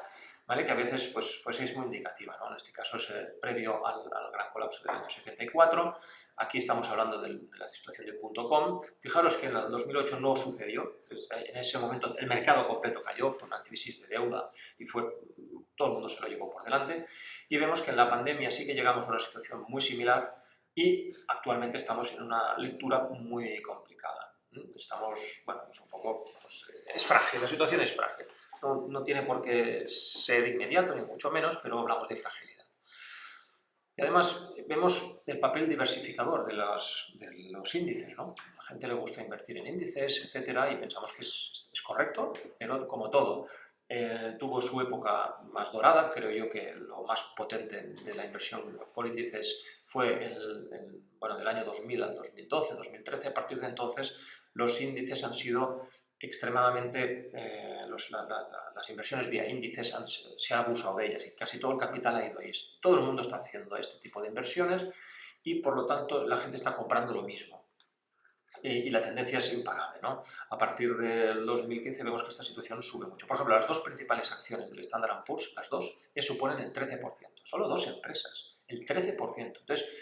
¿vale? Que a veces pues es muy indicativa, ¿no? En este caso es previo al gran colapso del año 74. Aquí estamos hablando de la situación de .com. Fijaros que en el 2008 no sucedió. En ese momento el mercado completo cayó, fue una crisis de deuda y todo el mundo se lo llevó por delante. Y vemos que en la pandemia sí que llegamos a una situación muy similar y actualmente estamos en una lectura muy complicada. Estamos, bueno, es un poco, es frágil, la situación es frágil. No tiene por qué ser inmediato, ni mucho menos, pero hablamos de fragilidad. Y además vemos el papel diversificador de los índices, ¿no? A la gente le gusta invertir en índices, etcétera, y pensamos que es correcto, pero como todo, tuvo su época más dorada. Creo yo que lo más potente de la inversión por índices fue del año 2000 al 2012, 2013. A partir de entonces, los índices han sido extremadamente, las inversiones vía índices se ha abusado de ellas y casi todo el capital ha ido ahí. Todo el mundo está haciendo este tipo de inversiones y por lo tanto la gente está comprando lo mismo. Y la tendencia es imparable, ¿no? A partir del 2015 vemos que esta situación sube mucho. Por ejemplo, las dos principales acciones del Standard & Poor's, las dos, suponen el 13%. Solo dos empresas, el 13%. Entonces,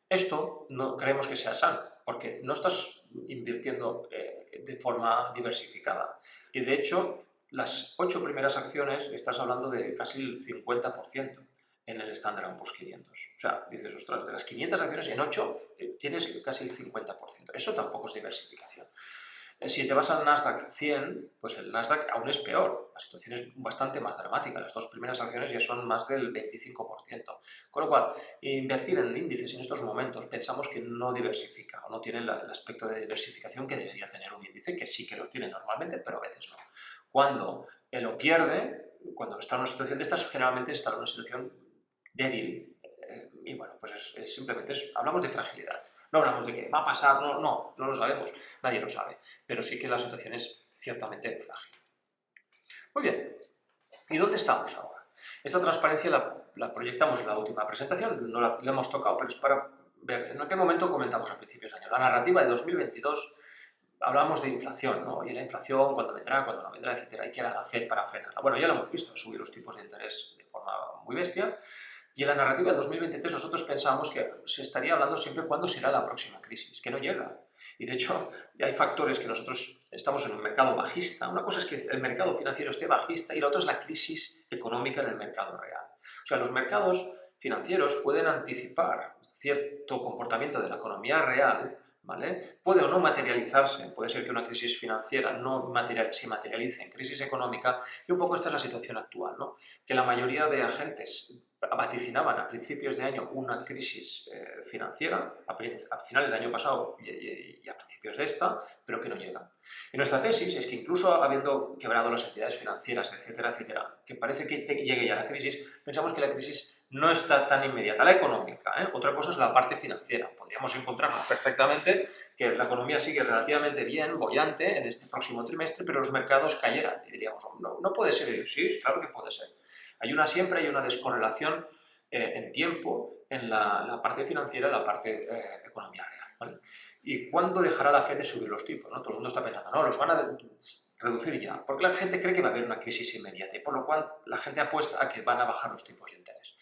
esto no creemos que sea sano, porque no estás invirtiendo de forma diversificada. Y de hecho, las 8 primeras acciones, estás hablando de casi el 50% en el Standard & Poor's 500. O sea, dices, ostras, de las 500 acciones en 8 tienes casi el 50%. Eso tampoco es diversificación. Si te vas al Nasdaq 100, pues el Nasdaq aún es peor. La situación es bastante más dramática. Las dos primeras acciones ya son más del 25%. Con lo cual, invertir en índices en estos momentos pensamos que no diversifica o no tiene el aspecto de diversificación que debería tener un índice, que sí que lo tiene normalmente, pero a veces no. Cuando lo pierde, cuando está en una situación de estas, generalmente está en una situación débil. Y bueno, pues simplemente hablamos de fragilidad. No hablamos de que va a pasar, no lo sabemos, nadie lo sabe, pero sí que la situación es ciertamente frágil. Muy bien, ¿y dónde estamos ahora? Esta transparencia la proyectamos en la última presentación, no la hemos tocado, pero es para ver en qué momento comentamos a principios de año. La narrativa de 2022, hablamos de inflación, ¿no? Y la inflación, cuándo vendrá, cuándo no vendrá, etcétera, y qué hará la FED para frenarla. Bueno, ya lo hemos visto, subir los tipos de interés de forma muy bestia. Y en la narrativa de 2023 nosotros pensamos que se estaría hablando siempre cuándo será la próxima crisis, que no llega. Y de hecho, hay factores que nosotros estamos en un mercado bajista. Una cosa es que el mercado financiero esté bajista y la otra es la crisis económica en el mercado real. O sea, los mercados financieros pueden anticipar cierto comportamiento de la economía real ¿vale? Puede o no materializarse, puede ser que una crisis financiera se materialice en crisis económica, y un poco esta es la situación actual, ¿no? Que la mayoría de agentes vaticinaban a principios de año una crisis financiera, a finales del año pasado y a principios de esta, pero que no llega. Y nuestra tesis es que incluso habiendo quebrado las entidades financieras, etcétera, etcétera, que parece que llegue ya la crisis, pensamos que la crisis no está tan inmediata, la económica, ¿eh? Otra cosa es la parte financiera. Podríamos encontrarnos perfectamente que la economía sigue relativamente bien, boyante, en este próximo trimestre, pero los mercados cayeran. Y diríamos, oh, no, no puede ser. Sí, claro que puede ser. Siempre hay una descorrelación en tiempo en la parte financiera y la parte economía real, ¿vale? ¿Y cuándo dejará la Fed de subir los tipos? ¿No? Todo el mundo está pensando, no, los van a reducir ya, porque la gente cree que va a haber una crisis inmediata y por lo cual la gente apuesta a que van a bajar los tipos de interés.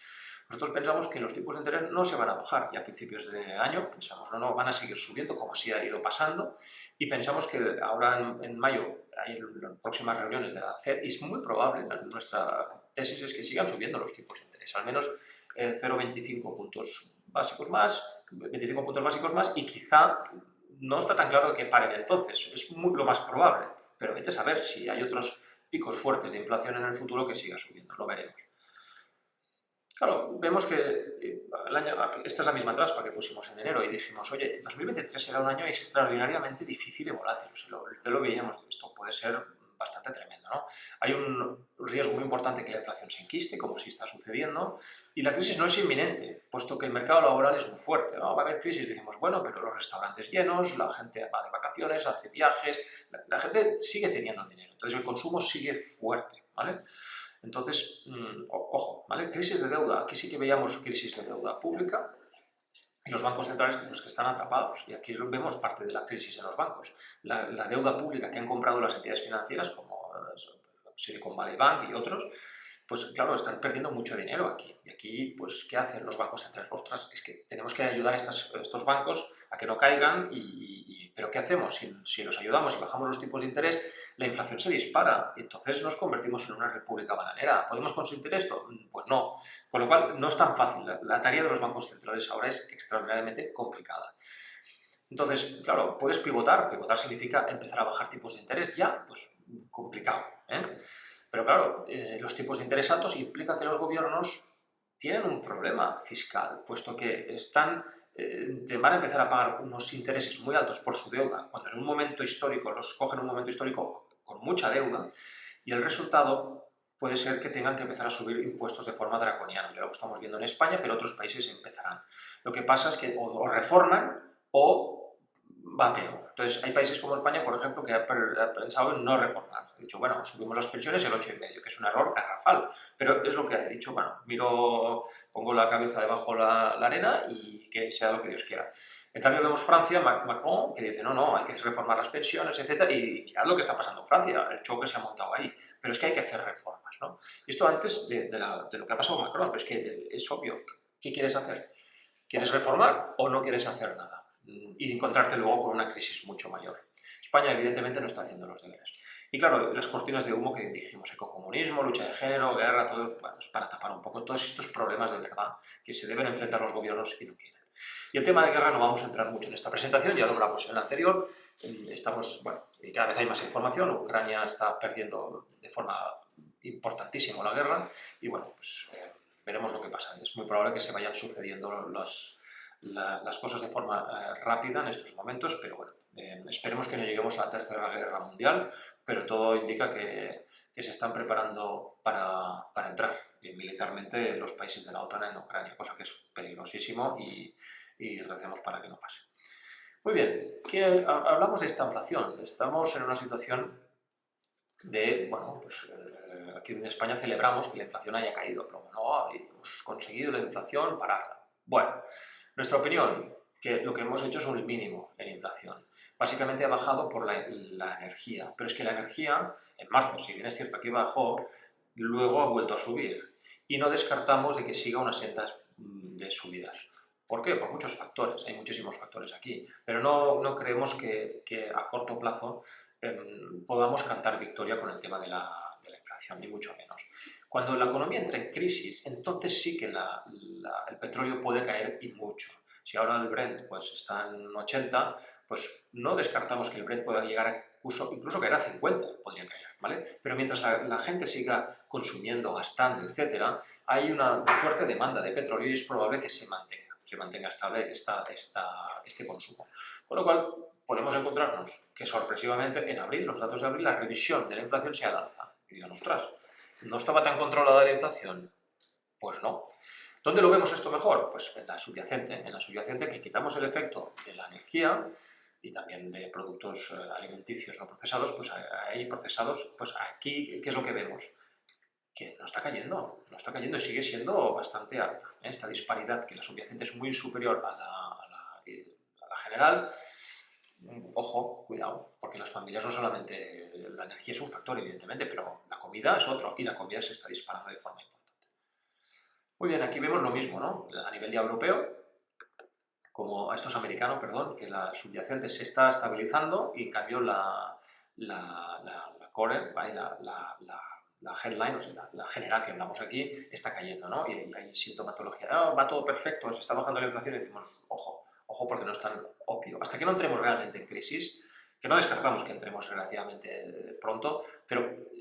Nosotros pensamos que los tipos de interés no se van a bajar y a principios de año pensamos, no, no, van a seguir subiendo como así ha ido pasando, y pensamos que ahora en mayo hay las próximas reuniones de la Fed y es muy probable, nuestra tesis es que sigan subiendo los tipos de interés, al menos 0,25 puntos básicos más, 25 puntos básicos más, y quizá no está tan claro que paren entonces, es lo más probable, pero vete a saber si hay otros picos fuertes de inflación en el futuro que siga subiendo, lo veremos. Claro, vemos que esta es la misma trampa que pusimos en enero y dijimos, oye, 2023 será un año extraordinariamente difícil y volátil. Ya lo veíamos, esto puede ser bastante tremendo, ¿no? Hay un riesgo muy importante que la inflación se enquiste, como sí está sucediendo, y la crisis no es inminente, puesto que el mercado laboral es muy fuerte, ¿no? Va a haber crisis, decimos, bueno, pero los restaurantes llenos, la gente va de vacaciones, hace viajes, la gente sigue teniendo dinero, entonces el consumo sigue fuerte, ¿vale? Entonces, ojo, ¿vale? Crisis de deuda. Aquí sí que veíamos crisis de deuda pública y los bancos centrales los que están atrapados. Y aquí vemos parte de la crisis en los bancos. La deuda pública que han comprado las entidades financieras como Silicon Valley Bank y otros, pues claro, están perdiendo mucho dinero aquí. Y aquí, pues, ¿qué hacen los bancos centrales? Ostras, es que tenemos que ayudar a estos bancos a que no caigan, pero ¿qué hacemos? Si los ayudamos y bajamos los tipos de interés, la inflación se dispara y entonces nos convertimos en una república bananera. ¿Podemos conseguir esto? Pues no. Con lo cual, no es tan fácil. La tarea de los bancos centrales ahora es extraordinariamente complicada. Entonces, claro, puedes pivotar. Pivotar significa empezar a bajar tipos de interés. Ya, pues complicado, ¿eh? Pero claro, los tipos de interés altos implican que los gobiernos tienen un problema fiscal, puesto que van a empezar a pagar unos intereses muy altos por su deuda, cuando en un momento histórico los cogen en un momento histórico con mucha deuda, y el resultado puede ser que tengan que empezar a subir impuestos de forma draconiana. Ya lo estamos viendo en España, pero otros países empezarán. Lo que pasa es que o reforman o va peor. Entonces, hay países como España, por ejemplo, que ha pensado en no reformar. Ha dicho, bueno, subimos las pensiones el 8,5, que es un error garrafal. Pero es lo que ha dicho, bueno, pongo la cabeza debajo la arena y que sea lo que Dios quiera. En cambio, vemos Francia, Macron, que dice, no, no, hay que reformar las pensiones, etc. Y mirad lo que está pasando en Francia, el choque se ha montado ahí. Pero es que hay que hacer reformas, ¿no? Y esto antes de lo que ha pasado con Macron, pero es que es obvio. ¿Qué quieres hacer? ¿Quieres reformar o no quieres hacer nada? Y encontrarte luego con una crisis mucho mayor. España evidentemente no está haciendo los deberes. Y claro, las cortinas de humo que dijimos, ecocomunismo, lucha de género, guerra, todo, bueno, es para tapar un poco todos estos problemas de verdad que se deben enfrentar los gobiernos y no quieren. Y el tema de guerra no vamos a entrar mucho en esta presentación, ya lo hablamos en el anterior, bueno, y cada vez hay más información, Ucrania está perdiendo de forma importantísima la guerra, y bueno, pues veremos lo que pasa. Es muy probable que se vayan sucediendo las cosas de forma rápida en estos momentos, pero bueno, esperemos que no lleguemos a la Tercera Guerra Mundial, pero todo indica que se están preparando para entrar militarmente los países de la OTAN en Ucrania, cosa que es peligrosísimo y recemos para que no pase. Muy bien, hablamos de esta inflación. Estamos en una situación de, bueno, pues aquí en España celebramos que la inflación haya caído, pero no, hemos conseguido la inflación pararla. Bueno, nuestra opinión, que lo que hemos hecho es un mínimo en inflación. Básicamente ha bajado por la energía, pero es que la energía, en marzo, si bien es cierto que bajó, luego ha vuelto a subir. Y no descartamos de que siga unas sendas de subidas. ¿Por qué? Por muchos factores, hay muchísimos factores aquí, pero no creemos que a corto plazo podamos cantar victoria con el tema de la inflación, ni mucho menos. Cuando la economía entra en crisis, entonces sí que el petróleo puede caer y mucho. Si ahora el Brent pues, está en 80, pues no descartamos que el Brent pueda llegar a incluso caer a 50, podría caer, ¿vale? Pero mientras la gente siga consumiendo, gastando, etcétera, hay una fuerte demanda de petróleo y es probable que se mantenga estable este consumo. Con lo cual, podemos encontrarnos que sorpresivamente en abril, los datos de abril, la revisión de la inflación sea al alza. Y digan, ostras, ¿no estaba tan controlada la inflación? Pues no. ¿Dónde lo vemos esto mejor? Pues en la subyacente que quitamos el efecto de la energía y también de productos alimenticios no procesados, pues ahí procesados, pues aquí, ¿qué es lo que vemos? Que no está cayendo y sigue siendo bastante alta. Esta disparidad, que la subyacente es muy superior a la general, ojo, cuidado, porque las familias no solamente, la energía es un factor evidentemente, pero la comida es otro, y la comida se está disparando de forma importante. Muy bien, aquí vemos lo mismo, ¿no? A nivel ya europeo, como esto es americano, perdón, que la subyacente se está estabilizando y en cambio la core, ¿vale? La headline, o sea, la general que hablamos aquí, está cayendo, ¿no? Y hay sintomatología. Va todo perfecto, se está bajando la inflación y decimos, ojo, ojo, porque no es tan obvio. Hasta que no entremos realmente en crisis, que no descartamos que entremos relativamente pronto, pero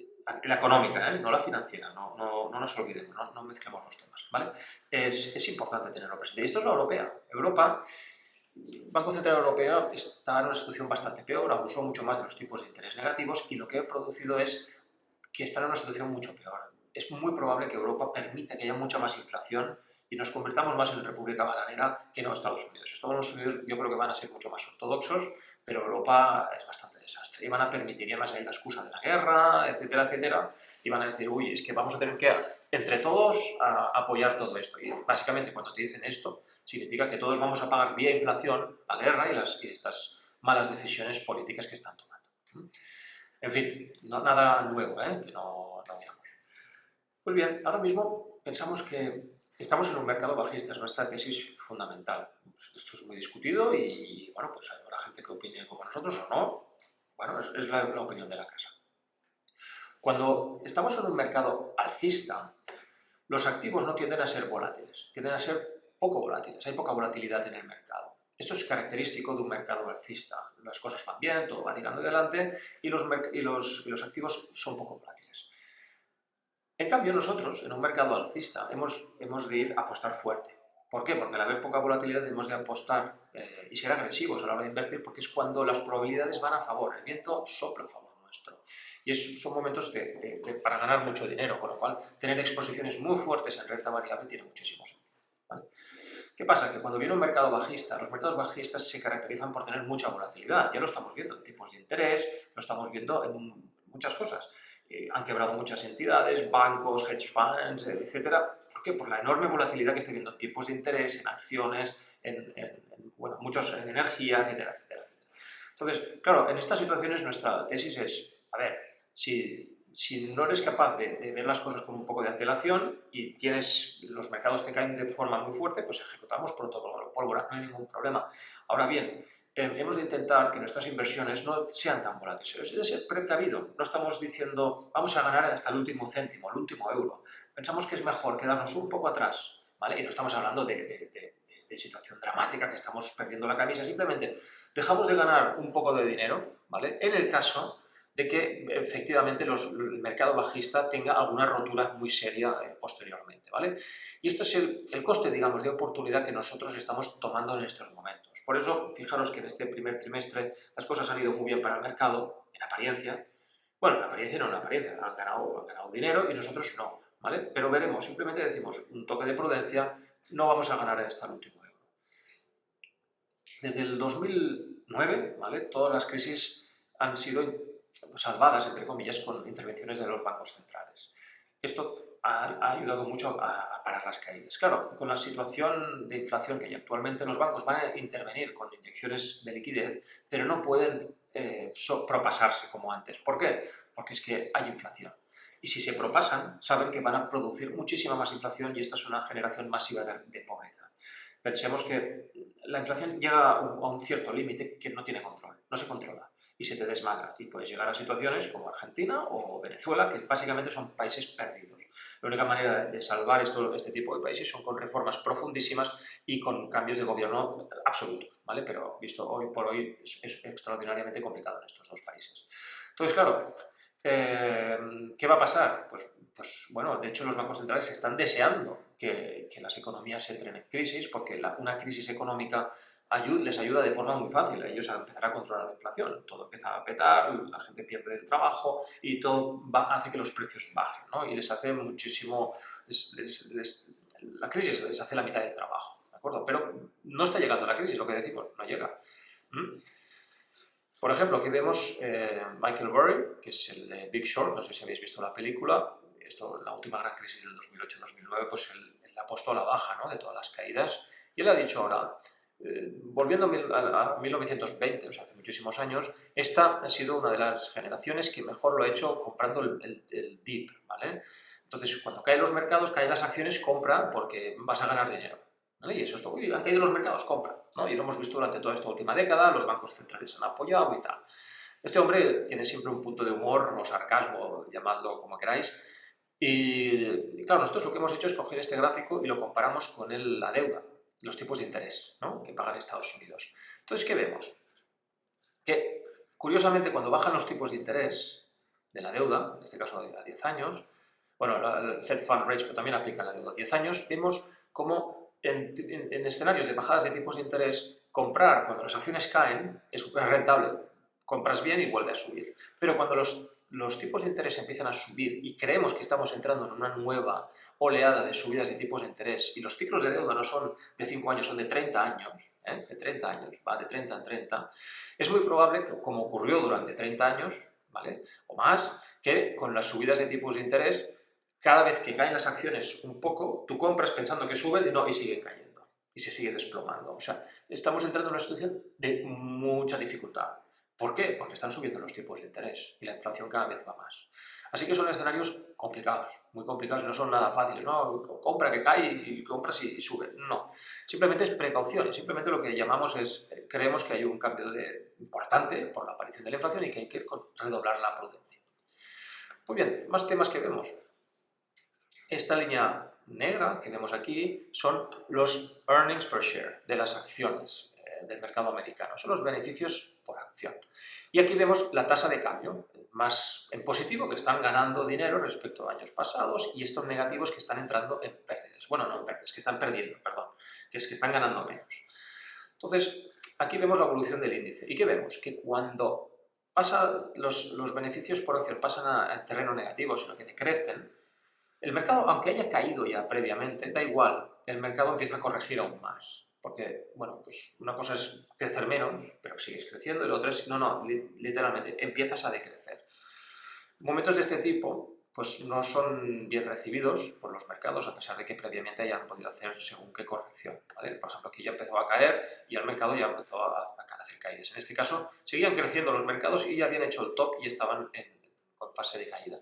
la económica, no la financiera, no nos olvidemos, no mezclemos los temas, ¿vale? Es importante tenerlo presente. Y esto es la europea. Europa, Banco Central Europeo está en una situación bastante peor, abusó mucho más de los tipos de interés negativos y lo que ha producido es que está en una situación mucho peor. Es muy probable que Europa permita que haya mucha más inflación y nos convirtamos más en República Bananera que no Estados Unidos. Estados Unidos yo creo que van a ser mucho más ortodoxos, pero Europa es bastante desastre. Y van a permitir, y además hay la excusa de la guerra, etcétera, etcétera, y van a decir, uy, es que vamos a tener que, entre todos, apoyar todo esto. Y básicamente cuando te dicen esto, significa que todos vamos a pagar vía inflación la guerra y estas malas decisiones políticas que están tomando. En fin, nada nuevo, que no veamos. Pues bien, ahora mismo pensamos que estamos en un mercado bajista, es nuestra tesis fundamental. Pues esto es muy discutido y, bueno, pues habrá gente que opine como nosotros o no. Bueno, es la opinión de la casa. Cuando estamos en un mercado alcista, los activos no tienden a ser volátiles, tienden a ser poco volátiles, hay poca volatilidad en el mercado. Esto es característico de un mercado alcista. Las cosas van bien, todo va tirando adelante y los activos son poco volátiles. En cambio, nosotros, en un mercado alcista, hemos de ir a apostar fuerte. ¿Por qué? Porque al haber poca volatilidad hemos de apostar y ser agresivos a la hora de invertir porque es cuando las probabilidades van a favor, el viento sopla a favor nuestro. Y son momentos para ganar mucho dinero, con lo cual tener exposiciones muy fuertes en renta variable tiene muchísimo sentido, ¿vale? ¿Qué pasa? Que cuando viene un mercado bajista, los mercados bajistas se caracterizan por tener mucha volatilidad. Ya lo estamos viendo en tipos de interés, lo estamos viendo en muchas cosas. Han quebrado muchas entidades, bancos, hedge funds, etcétera. ¿Por qué? Por la enorme volatilidad que está viendo en tipos de interés, en acciones, muchos en energía, etcétera, etcétera. Entonces, claro, en estas situaciones nuestra tesis es, a ver, si no eres capaz de ver las cosas con un poco de antelación y los mercados te caen de forma muy fuerte, pues ejecutamos protocolo pólvora, no hay ningún problema. Ahora bien, hemos de intentar que nuestras inversiones no sean tan volátiles. Es de ser precavido. No estamos diciendo vamos a ganar hasta el último céntimo, el último euro. Pensamos que es mejor quedarnos un poco atrás, ¿vale? Y no estamos hablando de situación dramática, que estamos perdiendo la camisa. Simplemente dejamos de ganar un poco de dinero, ¿vale? En el caso de que efectivamente el mercado bajista tenga alguna rotura muy seria posteriormente, ¿vale? Y esto es el coste, digamos, de oportunidad que nosotros estamos tomando en estos momentos. Por eso, fijaros que en este primer trimestre las cosas han ido muy bien para el mercado, en apariencia. Bueno, en apariencia no, en apariencia han ganado dinero y nosotros no, ¿vale? Pero veremos, simplemente decimos un toque de prudencia, no vamos a ganar hasta el último euro. Desde el 2009, ¿vale? Todas las crisis han sido salvadas, entre comillas, con intervenciones de los bancos centrales. Esto ha ayudado mucho a parar las caídas. Claro, con la situación de inflación que hay actualmente, los bancos van a intervenir con inyecciones de liquidez, pero no pueden propasarse como antes. ¿Por qué? Porque es que hay inflación. Y si se propasan, saben que van a producir muchísima más inflación y esta es una generación masiva de pobreza. Pensemos que la inflación llega a un cierto límite que no tiene control, no se controla. y se te desmadra. Y puedes llegar a situaciones como Argentina o Venezuela, que básicamente son países perdidos. La única manera de salvar este tipo de países son con reformas profundísimas y con cambios de gobierno absolutos, ¿vale? Pero visto hoy por hoy es extraordinariamente complicado en estos dos países. Entonces, claro, ¿qué va a pasar? Pues bueno, de hecho los bancos centrales están deseando que las economías entren en crisis porque una crisis económica les ayuda de forma muy fácil a ellos a empezar a controlar la inflación. Todo empieza a petar, la gente pierde el trabajo y todo hace que los precios bajen, ¿no? Y les hace muchísimo... la crisis les hace la mitad del trabajo, ¿de acuerdo? Pero no está llegando la crisis, lo que decimos, no llega. Por ejemplo, aquí vemos Michael Burry, que es el de Big Short, no sé si habéis visto la película. La última gran crisis del 2008-2009, pues él apostó a la baja, ¿no?, de todas las caídas. Y él ha dicho ahora, volviendo a 1920, o sea, hace muchísimos años, esta ha sido una de las generaciones que mejor lo ha hecho comprando el dip, ¿vale? Entonces, cuando caen los mercados, caen las acciones, compra porque vas a ganar dinero, ¿vale? Y eso es todo. Uy, han caído los mercados, compra, ¿no? Y lo hemos visto durante toda esta última década, los bancos centrales han apoyado y tal. Este hombre tiene siempre un punto de humor o sarcasmo, llamadlo como queráis. Y claro, nosotros lo que hemos hecho es coger este gráfico y lo comparamos con la deuda, los tipos de interés, ¿no?, que pagan Estados Unidos. Entonces, ¿qué vemos? Que, curiosamente, cuando bajan los tipos de interés de la deuda, en este caso a 10 años, bueno, el Fed Fund Rate pero también aplica la deuda a 10 años, vemos cómo en escenarios de bajadas de tipos de interés, comprar cuando las acciones caen es rentable. Compras bien y vuelve a subir. Pero cuando los tipos de interés empiezan a subir y creemos que estamos entrando en una nueva oleada de subidas de tipos de interés y los ciclos de deuda no son de 5 años, son de 30 años, de 30 años, va de 30 en 30, es muy probable que, como ocurrió durante 30 años, ¿vale?, o más, que con las subidas de tipos de interés, cada vez que caen las acciones un poco, tú compras pensando que suben y siguen cayendo, y se sigue desplomando. O sea, estamos entrando en una situación de mucha dificultad. ¿Por qué? Porque están subiendo los tipos de interés y la inflación cada vez va más. Así que son escenarios complicados, muy complicados, y no son nada fáciles, ¿no? Compra que cae y compras y sube. No, simplemente es precaución, simplemente lo que llamamos es, creemos que hay un cambio importante por la aparición de la inflación y que hay que redoblar la prudencia. Muy bien, más temas que vemos. Esta línea negra que vemos aquí son los earnings per share de las acciones del mercado americano, son los beneficios por acción. Y aquí vemos la tasa de cambio, más en positivo, que están ganando dinero respecto a años pasados, y estos negativos que están entrando en pérdidas. Bueno, no en pérdidas, que están perdiendo, perdón, que es que están ganando menos. Entonces, aquí vemos la evolución del índice. ¿Y qué vemos? Que cuando los beneficios por acción pasan a terreno negativo, sino que decrecen, el mercado, aunque haya caído ya previamente, da igual, el mercado empieza a corregir aún más. Porque, bueno, pues una cosa es crecer menos, pero sigues creciendo, y la otra es, no, literalmente, empiezas a decrecer. Momentos de este tipo, pues no son bien recibidos por los mercados, a pesar de que previamente hayan podido hacer según qué corrección, ¿vale? Por ejemplo, aquí ya empezó a caer y el mercado ya empezó a hacer caídas. En este caso, seguían creciendo los mercados y ya habían hecho el top y estaban con fase de caída.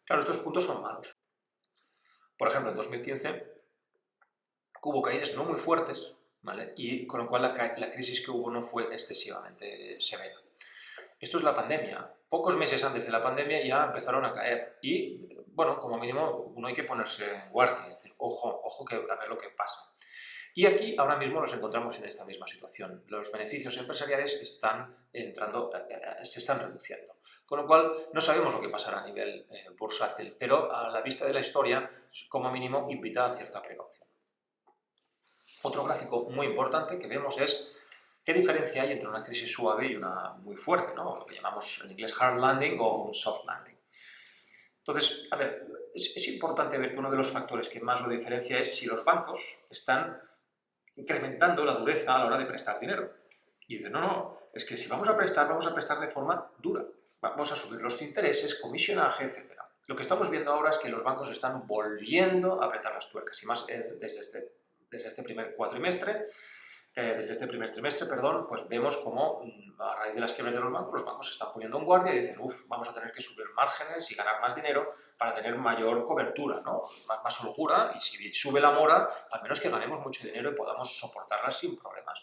Claro, estos puntos son malos. Por ejemplo, en 2015 hubo caídas no muy fuertes, ¿vale?, y con lo cual la crisis que hubo no fue excesivamente severa. Esto es la pandemia. Pocos meses antes de la pandemia ya empezaron a caer y, bueno, como mínimo uno hay que ponerse en guardia, es decir, ojo que a ver lo que pasa. Y aquí ahora mismo nos encontramos en esta misma situación. Los beneficios empresariales están se están reduciendo. Con lo cual no sabemos lo que pasará a nivel bursátil, pero a la vista de la historia, como mínimo, invita a cierta precaución. Otro gráfico muy importante que vemos es qué diferencia hay entre una crisis suave y una muy fuerte, ¿no?, lo que llamamos en inglés hard landing o un soft landing. Entonces, a ver, es importante ver que uno de los factores que más lo diferencia es si los bancos están incrementando la dureza a la hora de prestar dinero. Y dicen, no, es que si vamos a prestar de forma dura. Vamos a subir los intereses, comisionaje, etc. Lo que estamos viendo ahora es que los bancos están volviendo a apretar las tuercas, y más desde este primer trimestre, pues vemos cómo a raíz de las quiebras de los bancos se están poniendo en guardia y dicen, vamos a tener que subir márgenes y ganar más dinero para tener mayor cobertura, ¿no?, más holgura, y si sube la mora, al menos que ganemos mucho dinero y podamos soportarla sin problemas.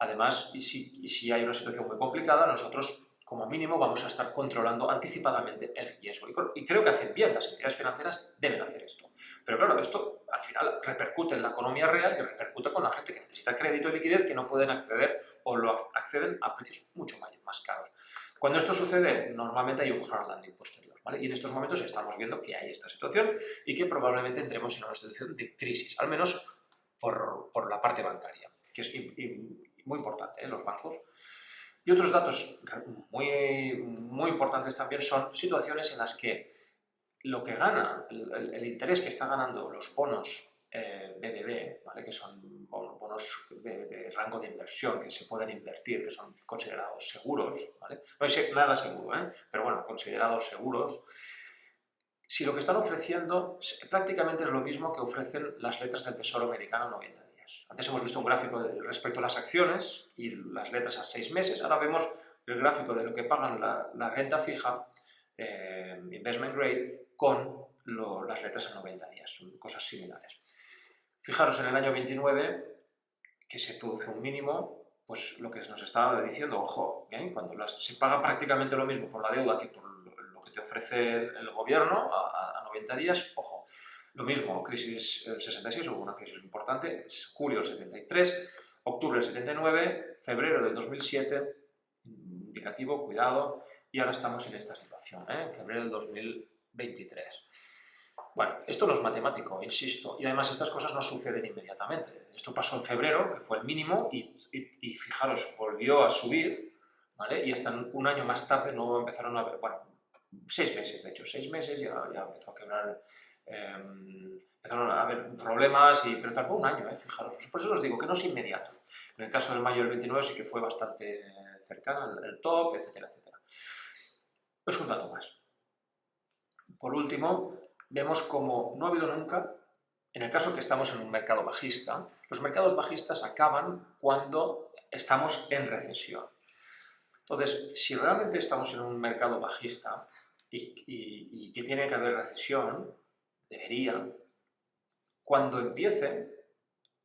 Además, y si hay una situación muy complicada, nosotros como mínimo vamos a estar controlando anticipadamente el riesgo. Y creo que hacen bien, las entidades financieras deben hacer esto. Pero claro, esto al final repercute en la economía real y repercute con la gente que necesita crédito y liquidez, que no pueden acceder o lo acceden a precios mucho más caros. Cuando esto sucede, normalmente hay un hard landing posterior, ¿vale? Y en estos momentos estamos viendo que hay esta situación y que probablemente entremos en una situación de crisis, al menos por la parte bancaria, que es muy importante, ¿eh? Los bancos. Y otros datos muy importantes también son situaciones en las que lo que gana, el interés que están ganando los bonos BBB, ¿vale? Que son bonos de rango de inversión que se pueden invertir, que son considerados seguros, ¿vale? No es nada seguro, ¿eh? Pero bueno, considerados seguros. Si lo que están ofreciendo prácticamente es lo mismo que ofrecen las letras del Tesoro americano a 90 días. Antes hemos visto un gráfico respecto a las acciones y las letras a 6 meses, ahora vemos el gráfico de lo que pagan la renta fija, investment grade, con las letras a 90 días, son cosas similares. Fijaros, en el año 29, que se produce un mínimo, pues lo que nos estaba diciendo, ojo, cuando se paga prácticamente lo mismo por la deuda que por lo que te ofrece el gobierno a 90 días, ojo. Lo mismo, crisis del 66, hubo una crisis importante, julio del 73, octubre del 79, febrero del 2007, indicativo, cuidado, y ahora estamos en esta situación, en febrero del 2023. Bueno, esto no es matemático, insisto, y además estas cosas no suceden inmediatamente. Esto pasó en febrero, que fue el mínimo, y fijaros, volvió a subir, ¿vale? Y hasta un año más tarde no empezaron a ver, bueno, 6 meses, de hecho, 6 meses ya empezó a quebrar, empezaron a haber problemas, pero tardó un año, fijaros. Por eso os digo que no es inmediato. En el caso del mayo del 29 sí que fue bastante cercano el top, etcétera, etcétera. Es un dato más. Por último, vemos como no ha habido nunca, en el caso que estamos en un mercado bajista, los mercados bajistas acaban cuando estamos en recesión. Entonces, si realmente estamos en un mercado bajista y que tiene que haber recesión, debería, cuando empiece,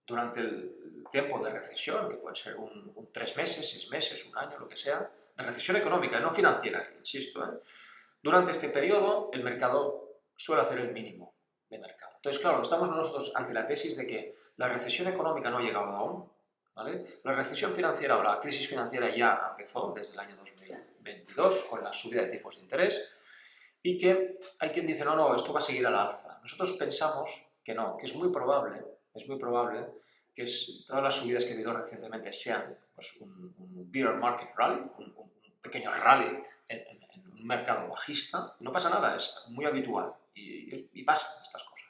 durante el tiempo de recesión, que puede ser un 3 meses, 6 meses, un año, lo que sea, de recesión económica, no financiera, insisto, durante este periodo el mercado suele hacer el mínimo de mercado. Entonces, claro, estamos nosotros ante la tesis de que la recesión económica no ha llegado aún, ¿vale? La recesión financiera o la crisis financiera ya empezó desde el año 2022 con la subida de tipos de interés y que hay quien dice, no, esto va a seguir a la alza. Nosotros pensamos que no, que es muy probable que todas las subidas que ha habido recientemente sean pues, un bear market rally, un pequeño rally en un mercado bajista. No pasa nada, es muy habitual y pasan estas cosas.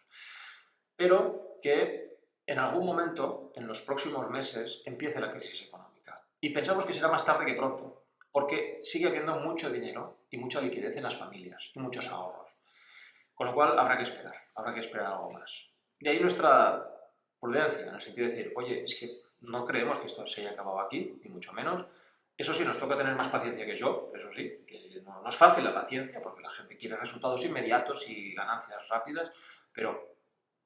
Pero que en algún momento, en los próximos meses, empiece la crisis económica. Y pensamos que será más tarde que pronto, porque sigue habiendo mucho dinero y mucha liquidez en las familias y muchos ahorros. Con lo cual habrá que esperar algo más. De ahí nuestra prudencia, en el sentido de decir, oye, es que no creemos que esto se haya acabado aquí, ni mucho menos. Eso sí, nos toca tener más paciencia que yo, eso sí, que no es fácil la paciencia, porque la gente quiere resultados inmediatos y ganancias rápidas, pero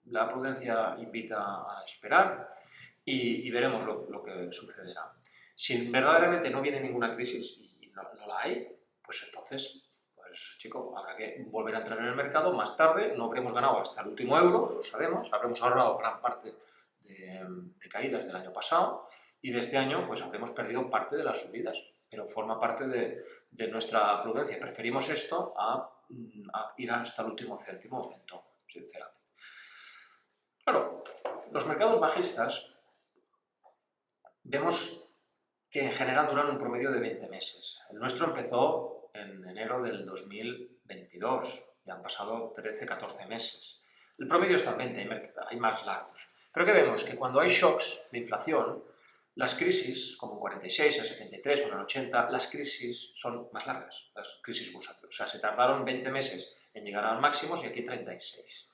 la prudencia invita a esperar y veremos lo que sucederá. Si verdaderamente no viene ninguna crisis y no la hay, pues entonces, pues chico, habrá que volver a entrar en el mercado más tarde, no habremos ganado hasta el último euro, lo sabemos, habremos ahorrado gran parte de caídas del año pasado y de este año pues habremos perdido parte de las subidas, pero forma parte de nuestra prudencia. Preferimos esto a ir hasta el último céntimo momento, sinceramente. Claro, los mercados bajistas vemos que en general duran un promedio de 20 meses. El nuestro empezó en enero del 2022, ya han pasado 13-14 meses. El promedio está en 20, hay más largos. Pero ¿qué vemos? Que cuando hay shocks de inflación, las crisis, como en 46, en 73 o en 80, las crisis son más largas, las crisis bursátiles. O sea, se tardaron 20 meses en llegar al máximo y aquí 36.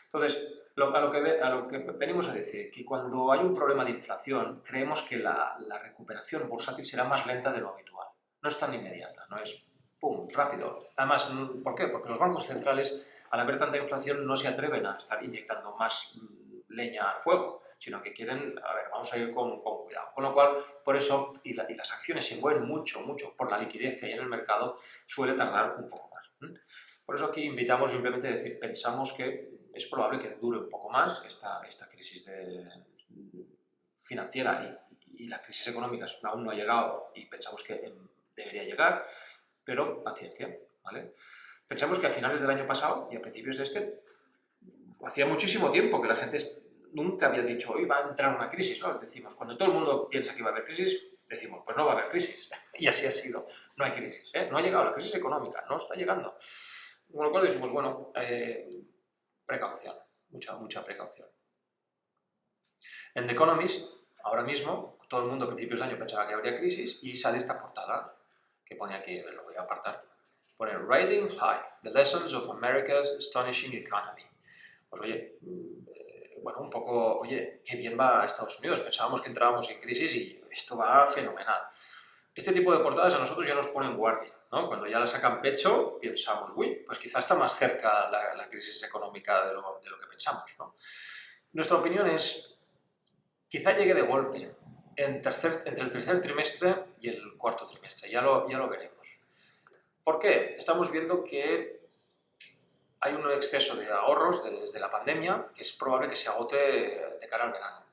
Entonces, a lo que venimos a decir, que cuando hay un problema de inflación, creemos que la recuperación bursátil será más lenta de lo habitual. No es tan inmediata, no es pum, rápido. Además, ¿por qué? Porque los bancos centrales, al haber tanta inflación, no se atreven a estar inyectando más leña al fuego, sino que quieren, a ver, vamos a ir con cuidado. Con lo cual, por eso, y las acciones se mueven mucho por la liquidez que hay en el mercado, suele tardar un poco más. Por eso aquí invitamos simplemente a decir, pensamos que es probable que dure un poco más esta crisis financiera y la crisis económica aún no ha llegado y pensamos que debería llegar, pero paciencia, ¿vale? Pensamos que a finales del año pasado y a principios de este, hacía muchísimo tiempo que la gente nunca había dicho hoy va a entrar una crisis, ¿no? Decimos, cuando todo el mundo piensa que va a haber crisis, decimos, pues no va a haber crisis. Y así ha sido, no hay crisis, ¿eh? No ha llegado la crisis económica, no está llegando. Con lo cual decimos, bueno, precaución, mucha precaución. En The Economist, ahora mismo, todo el mundo a principios de año pensaba que habría crisis y sale esta portada que pone aquí, lo voy a apartar, pone Riding High, The Lessons of America's Astonishing Economy. Pues oye, bueno, un poco, oye, qué bien va a Estados Unidos, pensábamos que entrábamos en crisis y esto va fenomenal. Este tipo de portadas a nosotros ya nos ponen guardia, ¿no? Cuando ya la sacan pecho, pensamos, uy, pues quizás está más cerca la crisis económica de lo que pensamos, ¿no? Nuestra opinión es, quizá llegue de golpe entre el tercer trimestre y el cuarto trimestre, ya lo veremos. ¿Por qué? Estamos viendo que hay un exceso de ahorros desde la pandemia que es probable que se agote de cara al verano.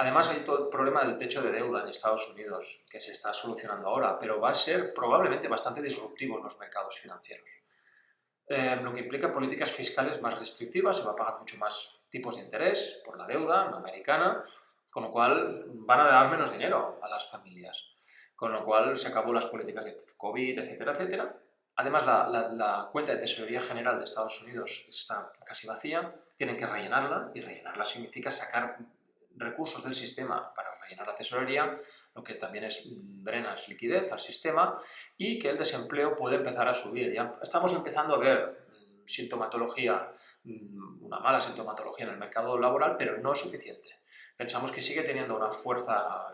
Además hay todo el problema del techo de deuda en Estados Unidos que se está solucionando ahora, pero va a ser probablemente bastante disruptivo en los mercados financieros. Lo que implica políticas fiscales más restrictivas, se va a pagar mucho más tipos de interés por la deuda americana, con lo cual van a dar menos dinero a las familias, con lo cual se acabó las políticas de COVID, etcétera, etcétera. Además, la cuenta de tesorería general de Estados Unidos está casi vacía, tienen que rellenarla, y rellenarla significa sacar recursos del sistema para rellenar la tesorería, lo que también drenas liquidez al sistema y que el desempleo puede empezar a subir. Ya estamos empezando a ver sintomatología, una mala sintomatología en el mercado laboral, pero no es suficiente. Pensamos que sigue teniendo una fuerza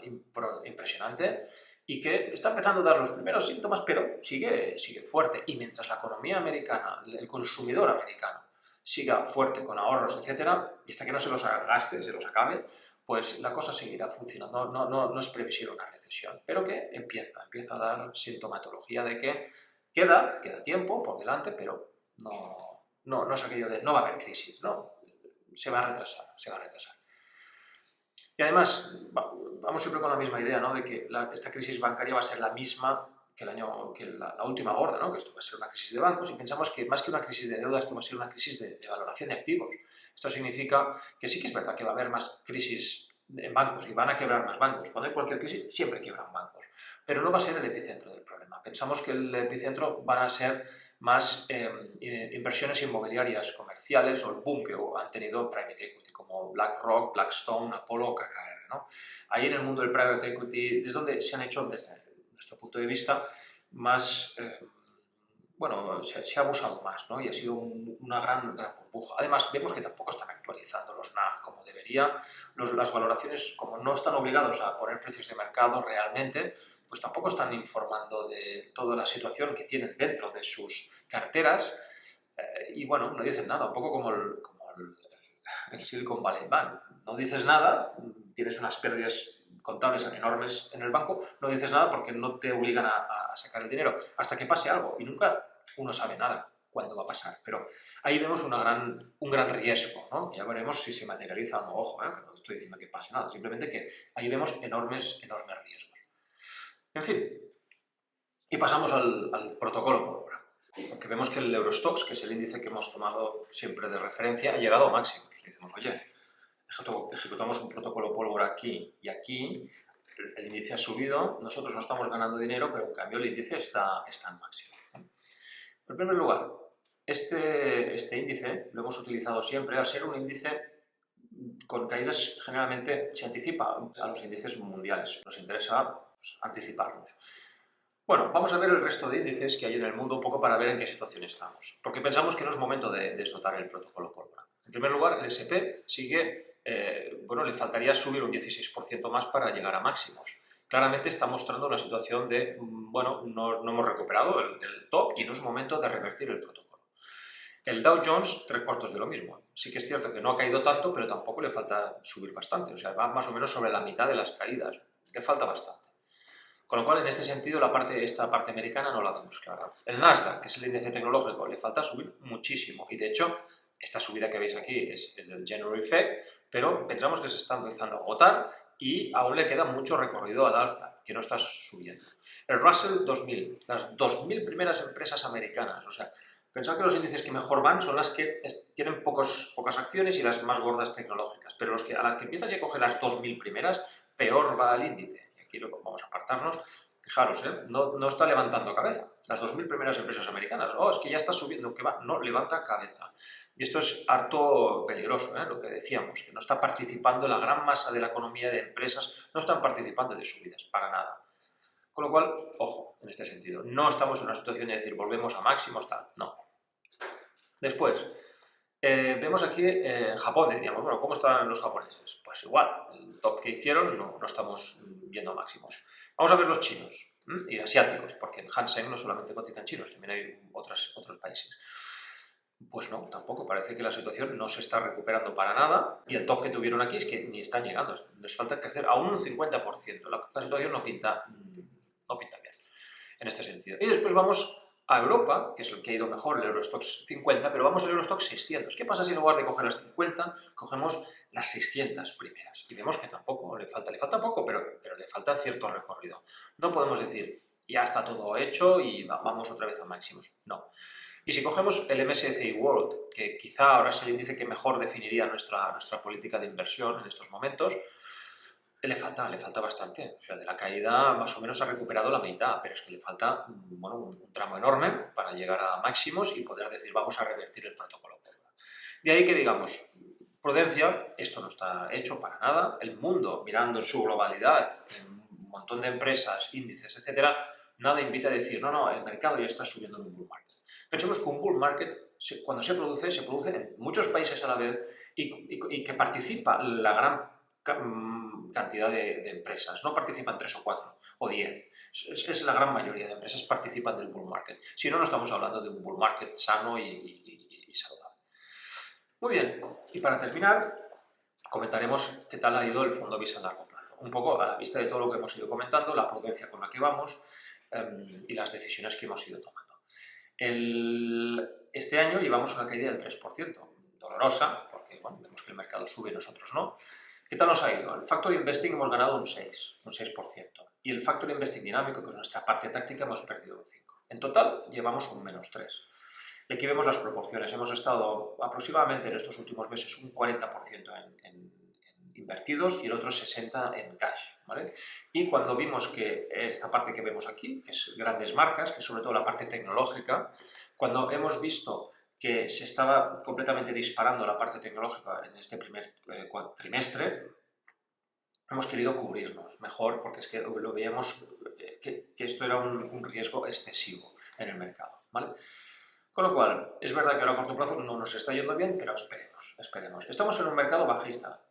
impresionante y que está empezando a dar los primeros síntomas, pero sigue fuerte. Y mientras la economía americana, el consumidor americano, siga fuerte con ahorros, etcétera, y hasta que no se los gaste, se los acabe, pues la cosa seguirá funcionando. No es previsible una recesión, pero que empieza a dar sintomatología de que queda tiempo por delante, pero no es aquello de no va a haber crisis, no, se va a retrasar. Y además, vamos siempre con la misma idea, ¿no? De que esta crisis bancaria va a ser la misma que la última gorda, ¿no? Que esto va a ser una crisis de bancos y pensamos que más que una crisis de deuda, esto va a ser una crisis de valoración de activos. Esto significa que sí que es verdad que va a haber más crisis en bancos y van a quebrar más bancos. Cuando hay cualquier crisis, siempre quiebran bancos. Pero no va a ser el epicentro del problema. Pensamos que el epicentro van a ser más inversiones inmobiliarias comerciales o el boom que han tenido private equity, como BlackRock, Blackstone, Apollo o KKR, ¿no? Ahí en el mundo del private equity es donde se han hecho, desde nuestro punto de vista, más, bueno, se ha abusado más, ¿no? Y ha sido una gran burbuja. Además, vemos que tampoco están actualizando los NAV como debería. Las valoraciones, como no están obligados a poner precios de mercado realmente, pues tampoco están informando de toda la situación que tienen dentro de sus carteras. Y bueno, no dicen nada, un poco como el Silicon Valley Bank. No dices nada, tienes unas pérdidas contables enormes en el banco, no dices nada porque no te obligan a sacar el dinero hasta que pase algo y nunca uno sabe nada cuándo va a pasar. Pero ahí vemos un gran riesgo, ¿no? Ya veremos si se materializa o no. Ojo, que no estoy diciendo que pase nada, simplemente que ahí vemos enormes riesgos. En fin, y pasamos al protocolo pólvora. Porque vemos que el Eurostoxx, que es el índice que hemos tomado siempre de referencia, ha llegado a máximos. Y decimos, oye, ejecutamos un protocolo pólvora aquí y aquí, el índice ha subido, nosotros no estamos ganando dinero, pero en cambio el índice está en máximo. En primer lugar, este índice lo hemos utilizado siempre al ser un índice con caídas, generalmente se anticipa a los índices mundiales. Nos interesa anticiparlos. Bueno, vamos a ver el resto de índices que hay en el mundo un poco para ver en qué situación estamos, porque pensamos que no es momento de desnotar el protocolo pólvora. En primer lugar, el S&P sigue, bueno, le faltaría subir un 16% más para llegar a máximos. Claramente está mostrando una situación de, bueno, no hemos recuperado el top y no es momento de revertir el protocolo. El Dow Jones, 3/4 de lo mismo. Sí que es cierto que no ha caído tanto, pero tampoco le falta subir bastante. O sea, va más o menos sobre la mitad de las caídas. Le falta bastante. Con lo cual, en este sentido, esta parte americana no la vemos clara. El Nasdaq, que es el índice tecnológico, le falta subir muchísimo. Y de hecho, esta subida que veis aquí es del January Fed, pero pensamos que se está empezando a agotar y aún le queda mucho recorrido al alza, que no está subiendo. El Russell 2000, las 2000 primeras empresas americanas, o sea, pensad que los índices que mejor van son las que tienen pocas acciones y las más gordas tecnológicas, pero a las que empiezas ya a coger las 2000 primeras, peor va el índice. Y aquí vamos a apartarnos. Fijaros, no está levantando cabeza. Las 2000 primeras empresas americanas, es que ya está subiendo, que va, no levanta cabeza. Y esto es harto peligroso, lo que decíamos, que no está participando la gran masa de la economía de empresas, no están participando de subidas, para nada. Con lo cual, ojo, en este sentido, no estamos en una situación de decir volvemos a máximos, tal, no. Después, vemos aquí en Japón, diríamos, bueno, ¿cómo están los japoneses? Pues igual, el top que hicieron no estamos viendo máximos. Vamos a ver los chinos y asiáticos, porque en Hang no solamente cotizan chinos, también hay otros países. Pues no, tampoco, parece que la situación no se está recuperando para nada y el top que tuvieron aquí es que ni están llegando, les falta crecer aún un 50%, la situación no pinta bien en este sentido. Y después vamos a Europa, que es el que ha ido mejor, el Eurostoxx 50, pero vamos al Eurostoxx 600. ¿Qué pasa si en lugar de coger las 50, cogemos las 600 primeras? Y vemos que tampoco, le falta poco, pero le falta cierto recorrido. No podemos decir, ya está todo hecho y vamos otra vez a máximos. No. Y si cogemos el MSCI World, que quizá ahora es el índice que mejor definiría nuestra política de inversión en estos momentos, le falta bastante. O sea, de la caída más o menos ha recuperado la mitad, pero es que le falta un tramo enorme para llegar a máximos y poder decir vamos a revertir el protocolo. De ahí que digamos, prudencia, esto no está hecho para nada. El mundo, mirando en su globalidad, en un montón de empresas, índices, etcétera, nada invita a decir, no, el mercado ya está subiendo en un bull market. Pensemos que un bull market, cuando se produce en muchos países a la vez y que participa la gran cantidad de empresas. No participan 3 o 4 o 10. Es la gran mayoría de empresas participan del bull market. Si no, no estamos hablando de un bull market sano y saludable. Muy bien. Y para terminar, comentaremos qué tal ha ido el fondo Visa a largo plazo. Un poco a la vista de todo lo que hemos ido comentando, la prudencia con la que vamos y las decisiones que hemos ido tomando. Este año llevamos una caída del 3%, dolorosa, porque vemos que el mercado sube y nosotros no. ¿Qué tal nos ha ido? El Factor Investing hemos ganado un 6%. Y el Factor Investing dinámico, que es nuestra parte táctica, hemos perdido un 5%. En total llevamos un -3%. Y aquí vemos las proporciones. Hemos estado aproximadamente en estos últimos meses un 40% en invertidos y el otro 60% en cash, ¿vale? Y cuando vimos que esta parte que vemos aquí, que es grandes marcas, que es sobre todo la parte tecnológica, cuando hemos visto que se estaba completamente disparando la parte tecnológica en este primer trimestre, hemos querido cubrirnos mejor porque es que lo veíamos que esto era un riesgo excesivo en el mercado, ¿vale? Con lo cual, es verdad que ahora a corto plazo no nos está yendo bien, pero esperemos. Estamos en un mercado bajista,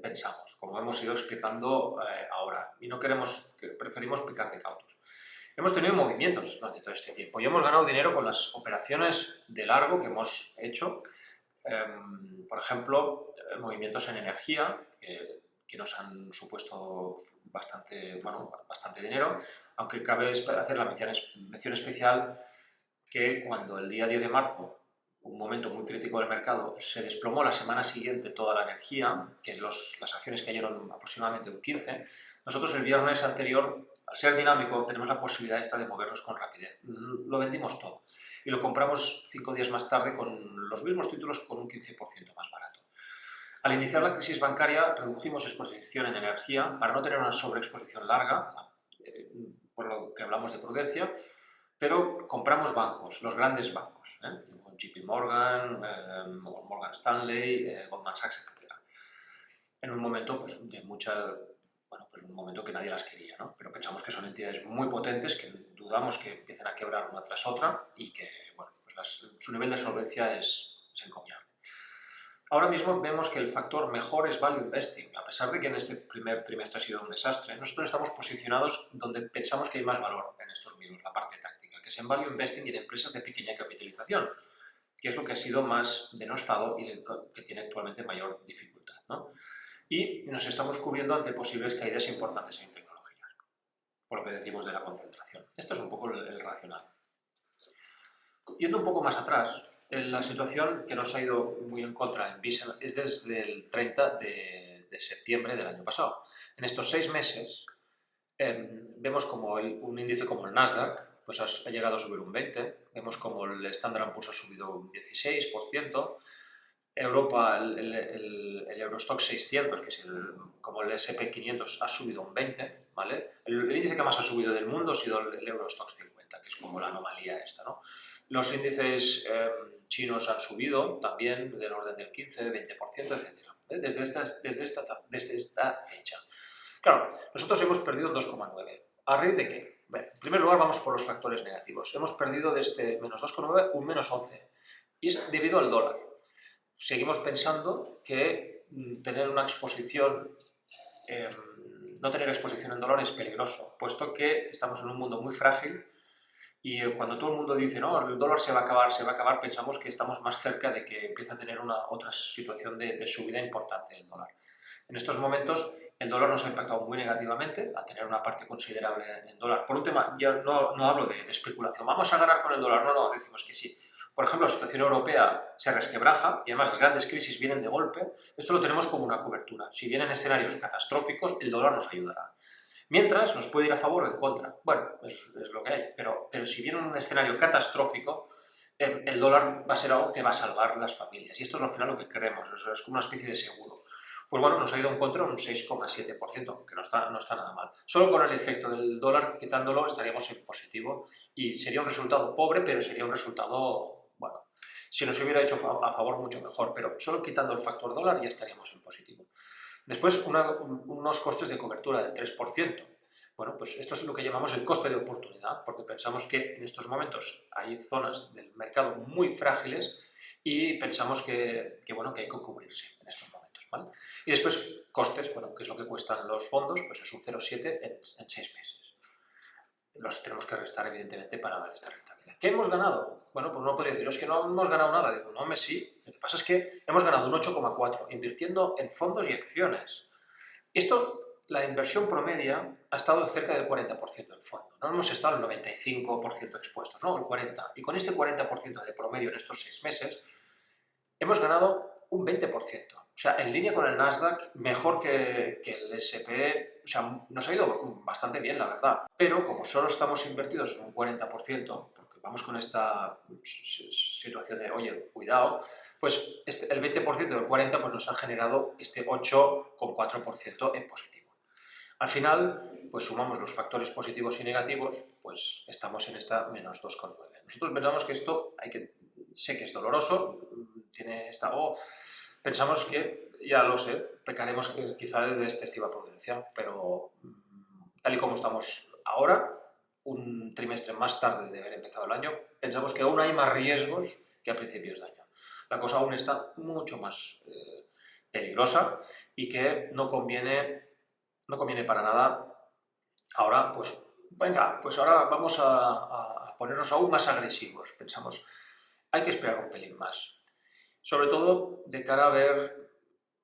pensamos, como hemos ido explicando ahora, y preferimos picar de cautos. Hemos tenido movimientos durante todo este tiempo y hemos ganado dinero con las operaciones de largo que hemos hecho. Por ejemplo, movimientos en energía que nos han supuesto bastante dinero, aunque cabe hacer la mención especial que cuando el día 10 de marzo, un momento muy crítico del mercado, se desplomó la semana siguiente toda la energía, que las acciones cayeron aproximadamente un 15%, nosotros el viernes anterior, al ser dinámico, tenemos la posibilidad esta de movernos con rapidez. Lo vendimos todo y lo compramos 5 días más tarde con los mismos títulos con un 15% más barato. Al iniciar la crisis bancaria redujimos exposición en energía para no tener una sobreexposición larga, por lo que hablamos de prudencia, pero compramos bancos, los grandes bancos, JP Morgan, Morgan Stanley, Goldman Sachs, etc. En un momento un momento que nadie las quería, ¿no? Pero pensamos que son entidades muy potentes, que dudamos que empiecen a quebrar una tras otra y que su nivel de solvencia es encomiable. Ahora mismo vemos que el factor mejor es Value Investing. A pesar de que en este primer trimestre ha sido un desastre, nosotros estamos posicionados donde pensamos que hay más valor en estos mismos, la parte táctica, que es en Value Investing y en empresas de pequeña capitalización, que es lo que ha sido más denostado y que tiene actualmente mayor dificultad, ¿no? Y nos estamos cubriendo ante posibles caídas importantes en tecnologías, por lo que decimos de la concentración. Este es un poco el racional. Yendo un poco más atrás, la situación que nos ha ido muy en contra en Visa es desde el 30 de septiembre del año pasado. En estos 6 meses vemos como un índice como el Nasdaq pues ha llegado a subir un 20%, vemos como el Standard & Poor's ha subido un 16%, Europa, el Eurostock 600, que es como el S&P 500, ha subido un 20%, ¿vale? El índice que más ha subido del mundo ha sido el Eurostock 50, que es como la anomalía esta, ¿no? Los índices chinos han subido también del orden del 15, 20%, etc. Desde esta fecha. Claro, nosotros hemos perdido un 2,9. ¿A raíz de qué? Bueno, en primer lugar vamos por los factores negativos. Hemos perdido de este menos 2,9 un menos 11. Y es debido al dólar. Seguimos pensando que tener una exposición, no tener exposición en dólar es peligroso, puesto que estamos en un mundo muy frágil y cuando todo el mundo dice, no, el dólar se va a acabar, pensamos que estamos más cerca de que empiece a tener otra situación de subida importante del dólar. En estos momentos el dólar nos ha impactado muy negativamente al tener una parte considerable en dólar. Por un tema, ya no hablo de especulación, vamos a ganar con el dólar, no, decimos que sí. Por ejemplo, la situación europea se resquebraja y además las grandes crisis vienen de golpe. Esto lo tenemos como una cobertura. Si vienen escenarios catastróficos, el dólar nos ayudará. Mientras, nos puede ir a favor o en contra. Bueno, es lo que hay. Pero si viene un escenario catastrófico, el dólar va a ser algo que va a salvar las familias. Y esto es al final lo que queremos, es como una especie de seguro. Pues bueno, nos ha ido en contra un 6,7%, que no está nada mal. Solo con el efecto del dólar, quitándolo, estaríamos en positivo y sería un resultado pobre, pero sería un resultado, bueno, si nos hubiera hecho a favor mucho mejor, pero solo quitando el factor dólar ya estaríamos en positivo. Después, unos costes de cobertura del 3%. Bueno, pues esto es lo que llamamos el coste de oportunidad, porque pensamos que en estos momentos hay zonas del mercado muy frágiles y pensamos que hay que cubrirse en estos momentos, ¿vale? Y después, costes, bueno, que es lo que cuestan los fondos, pues es un 0,7 en 6 meses. Los tenemos que restar, evidentemente, para dar esta rentabilidad. ¿Qué hemos ganado? Bueno, pues no podría decir, es que no hemos ganado nada. Digo, no, sí. Lo que pasa es que hemos ganado un 8,4 invirtiendo en fondos y acciones. Esto, la inversión promedia ha estado cerca del 40% del fondo. No hemos estado el 95% expuestos, no, el 40%. Y con este 40% de promedio en estos 6 meses, hemos ganado un 20%. O sea, en línea con el Nasdaq, mejor que el S&P, o sea, nos ha ido bastante bien, la verdad. Pero como solo estamos invertidos en un 40%, porque vamos con esta situación de, oye, cuidado, pues el 20% del 40% pues nos ha generado este 8,4% en positivo. Al final, pues sumamos los factores positivos y negativos, pues estamos en esta menos 2,9. Nosotros pensamos que esto sé que es doloroso, pensamos que, ya lo sé, pecaremos quizá de excesiva prudencia, pero tal y como estamos ahora, un trimestre más tarde de haber empezado el año, pensamos que aún hay más riesgos que a principios de año. La cosa aún está mucho más peligrosa y que no conviene para nada. Ahora, pues, venga, pues ahora vamos a ponernos aún más agresivos. Pensamos, hay que esperar un pelín más. Sobre todo de cara a ver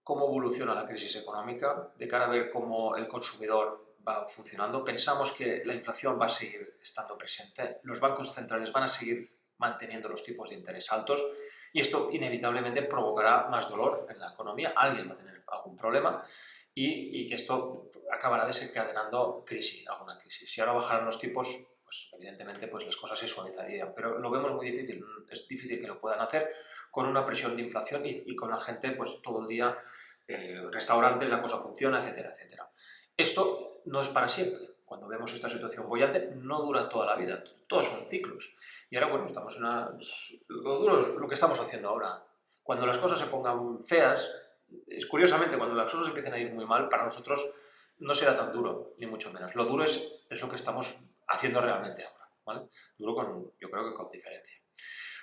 cómo evoluciona la crisis económica, de cara a ver cómo el consumidor va funcionando. Pensamos que la inflación va a seguir estando presente, los bancos centrales van a seguir manteniendo los tipos de interés altos y esto inevitablemente provocará más dolor en la economía, alguien va a tener algún problema y que esto acabará desencadenando alguna crisis. Si ahora bajaran los tipos, pues evidentemente pues las cosas se suavizarían, pero lo vemos muy difícil, es difícil que lo puedan hacer con una presión de inflación y con la gente pues todo el día, restaurantes, la cosa funciona, etcétera, etcétera. Esto no es para siempre. Cuando vemos esta situación bollante, no dura toda la vida, todos son ciclos. Y ahora, bueno, estamos en lo duro es lo que estamos haciendo ahora. Cuando las cosas se pongan feas, curiosamente, cuando las cosas empiecen a ir muy mal, para nosotros no será tan duro, ni mucho menos. Lo duro es lo que estamos haciendo realmente ahora, ¿vale? Duro yo creo que con diferencia.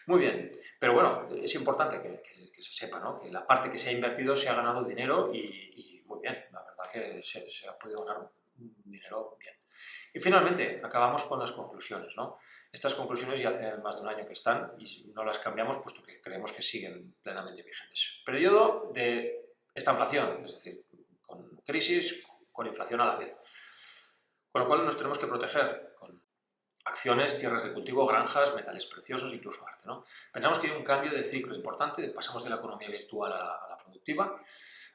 Muy bien, pero bueno, es importante que se sepa, ¿no? Que la parte que se ha invertido se ha ganado dinero y muy bien, la verdad que se ha podido ganar dinero bien. Y finalmente, acabamos con las conclusiones, ¿no? Estas conclusiones ya hace más de un año que están y no las cambiamos puesto que creemos que siguen plenamente vigentes. Periodo de estanflación, es decir, con crisis, con inflación a la vez. Con lo cual nos tenemos que proteger con acciones, tierras de cultivo, granjas, metales preciosos, incluso arte, ¿no? Pensamos que hay un cambio de ciclo importante, pasamos de la economía virtual a la productiva,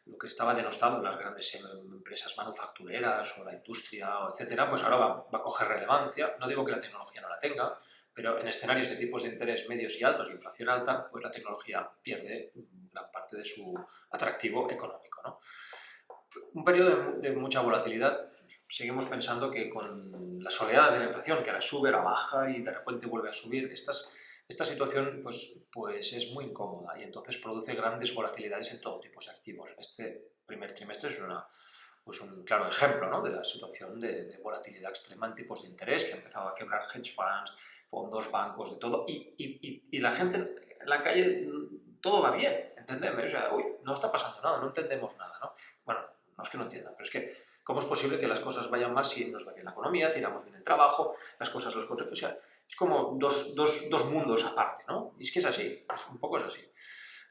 lo que estaba denostado en las grandes empresas manufactureras o la industria, etcétera, pues ahora va a coger relevancia. No digo que la tecnología no la tenga, pero en escenarios de tipos de interés medios y altos, inflación alta, pues la tecnología pierde gran parte de su atractivo económico, ¿no? Un periodo de mucha volatilidad. Seguimos pensando que con las oleadas de la inflación, que ahora sube, ahora baja y de repente vuelve a subir, esta situación pues es muy incómoda y entonces produce grandes volatilidades en todo tipo de activos. Este primer trimestre es un claro ejemplo, ¿no?, de la situación de volatilidad extrema en tipos de interés, que ha empezado a quebrar hedge funds, fondos, bancos, de todo, y la gente en la calle, todo va bien, entendeme, o sea, uy, no está pasando nada, no entendemos nada, ¿no? Bueno, no es que no entiendan, pero es que ¿cómo es posible que las cosas vayan mal si nos va bien la economía, tiramos bien el trabajo, las cosas los conseguimos? O sea, es como dos mundos aparte, ¿no? Y es que es así, un poco es así.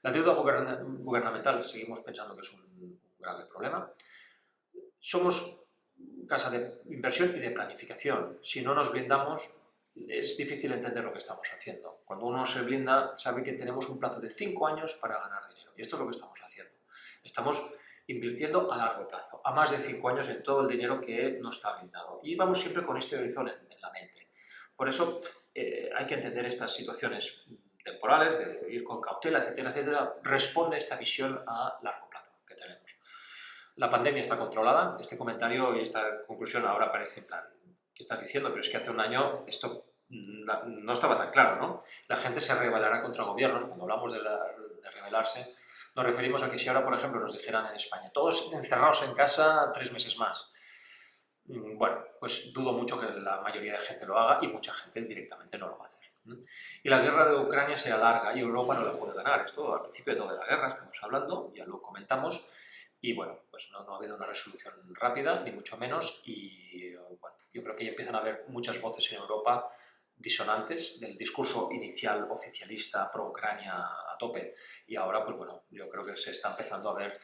La deuda gubernamental seguimos pensando que es un grave problema. Somos casa de inversión y de planificación. Si no nos blindamos, es difícil entender lo que estamos haciendo. Cuando uno se blinda, sabe que tenemos un plazo de 5 años para ganar dinero. Y esto es lo que estamos haciendo. Estamos invirtiendo a largo plazo, a más de 5 años en todo el dinero que no está blindado. Y vamos siempre con este horizonte en la mente. Por eso hay que entender estas situaciones temporales, de ir con cautela, etcétera, etcétera. Responde esta visión a largo plazo que tenemos. La pandemia está controlada. Este comentario y esta conclusión ahora parece en plan, ¿qué estás diciendo? Pero es que hace un año esto no estaba tan claro, ¿no? La gente se rebelará contra gobiernos. Cuando hablamos de rebelarse, nos referimos a que si ahora, por ejemplo, nos dijeran en España, todos encerrados en casa 3 meses más. Bueno, pues dudo mucho que la mayoría de gente lo haga y mucha gente directamente no lo va a hacer. Y la guerra de Ucrania será larga y Europa no la puede ganar. Esto al principio de toda la guerra estamos hablando, ya lo comentamos, y bueno, pues no ha habido una resolución rápida, ni mucho menos, y bueno, yo creo que ya empiezan a haber muchas voces en Europa disonantes del discurso inicial oficialista pro-Ucrania a tope, y ahora, pues bueno, yo creo que se está empezando a ver,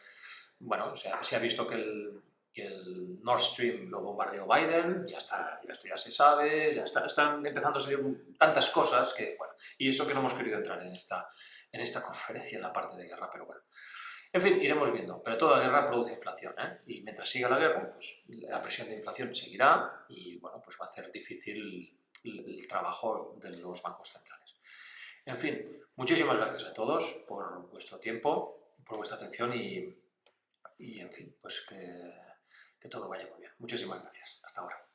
bueno, se ha visto que el Nord Stream lo bombardeó Biden, ya está, esto ya se sabe, están empezando a salir tantas cosas que, bueno, y eso que no hemos querido entrar en esta conferencia, en la parte de guerra, pero bueno. En fin, iremos viendo, pero toda guerra produce inflación, ¿eh? Y mientras siga la guerra, pues la presión de inflación seguirá y, bueno, pues va a hacer difícil el trabajo de los bancos centrales. En fin, muchísimas gracias a todos por vuestro tiempo, por vuestra atención y en fin, pues que todo vaya muy bien. Muchísimas gracias. Hasta ahora.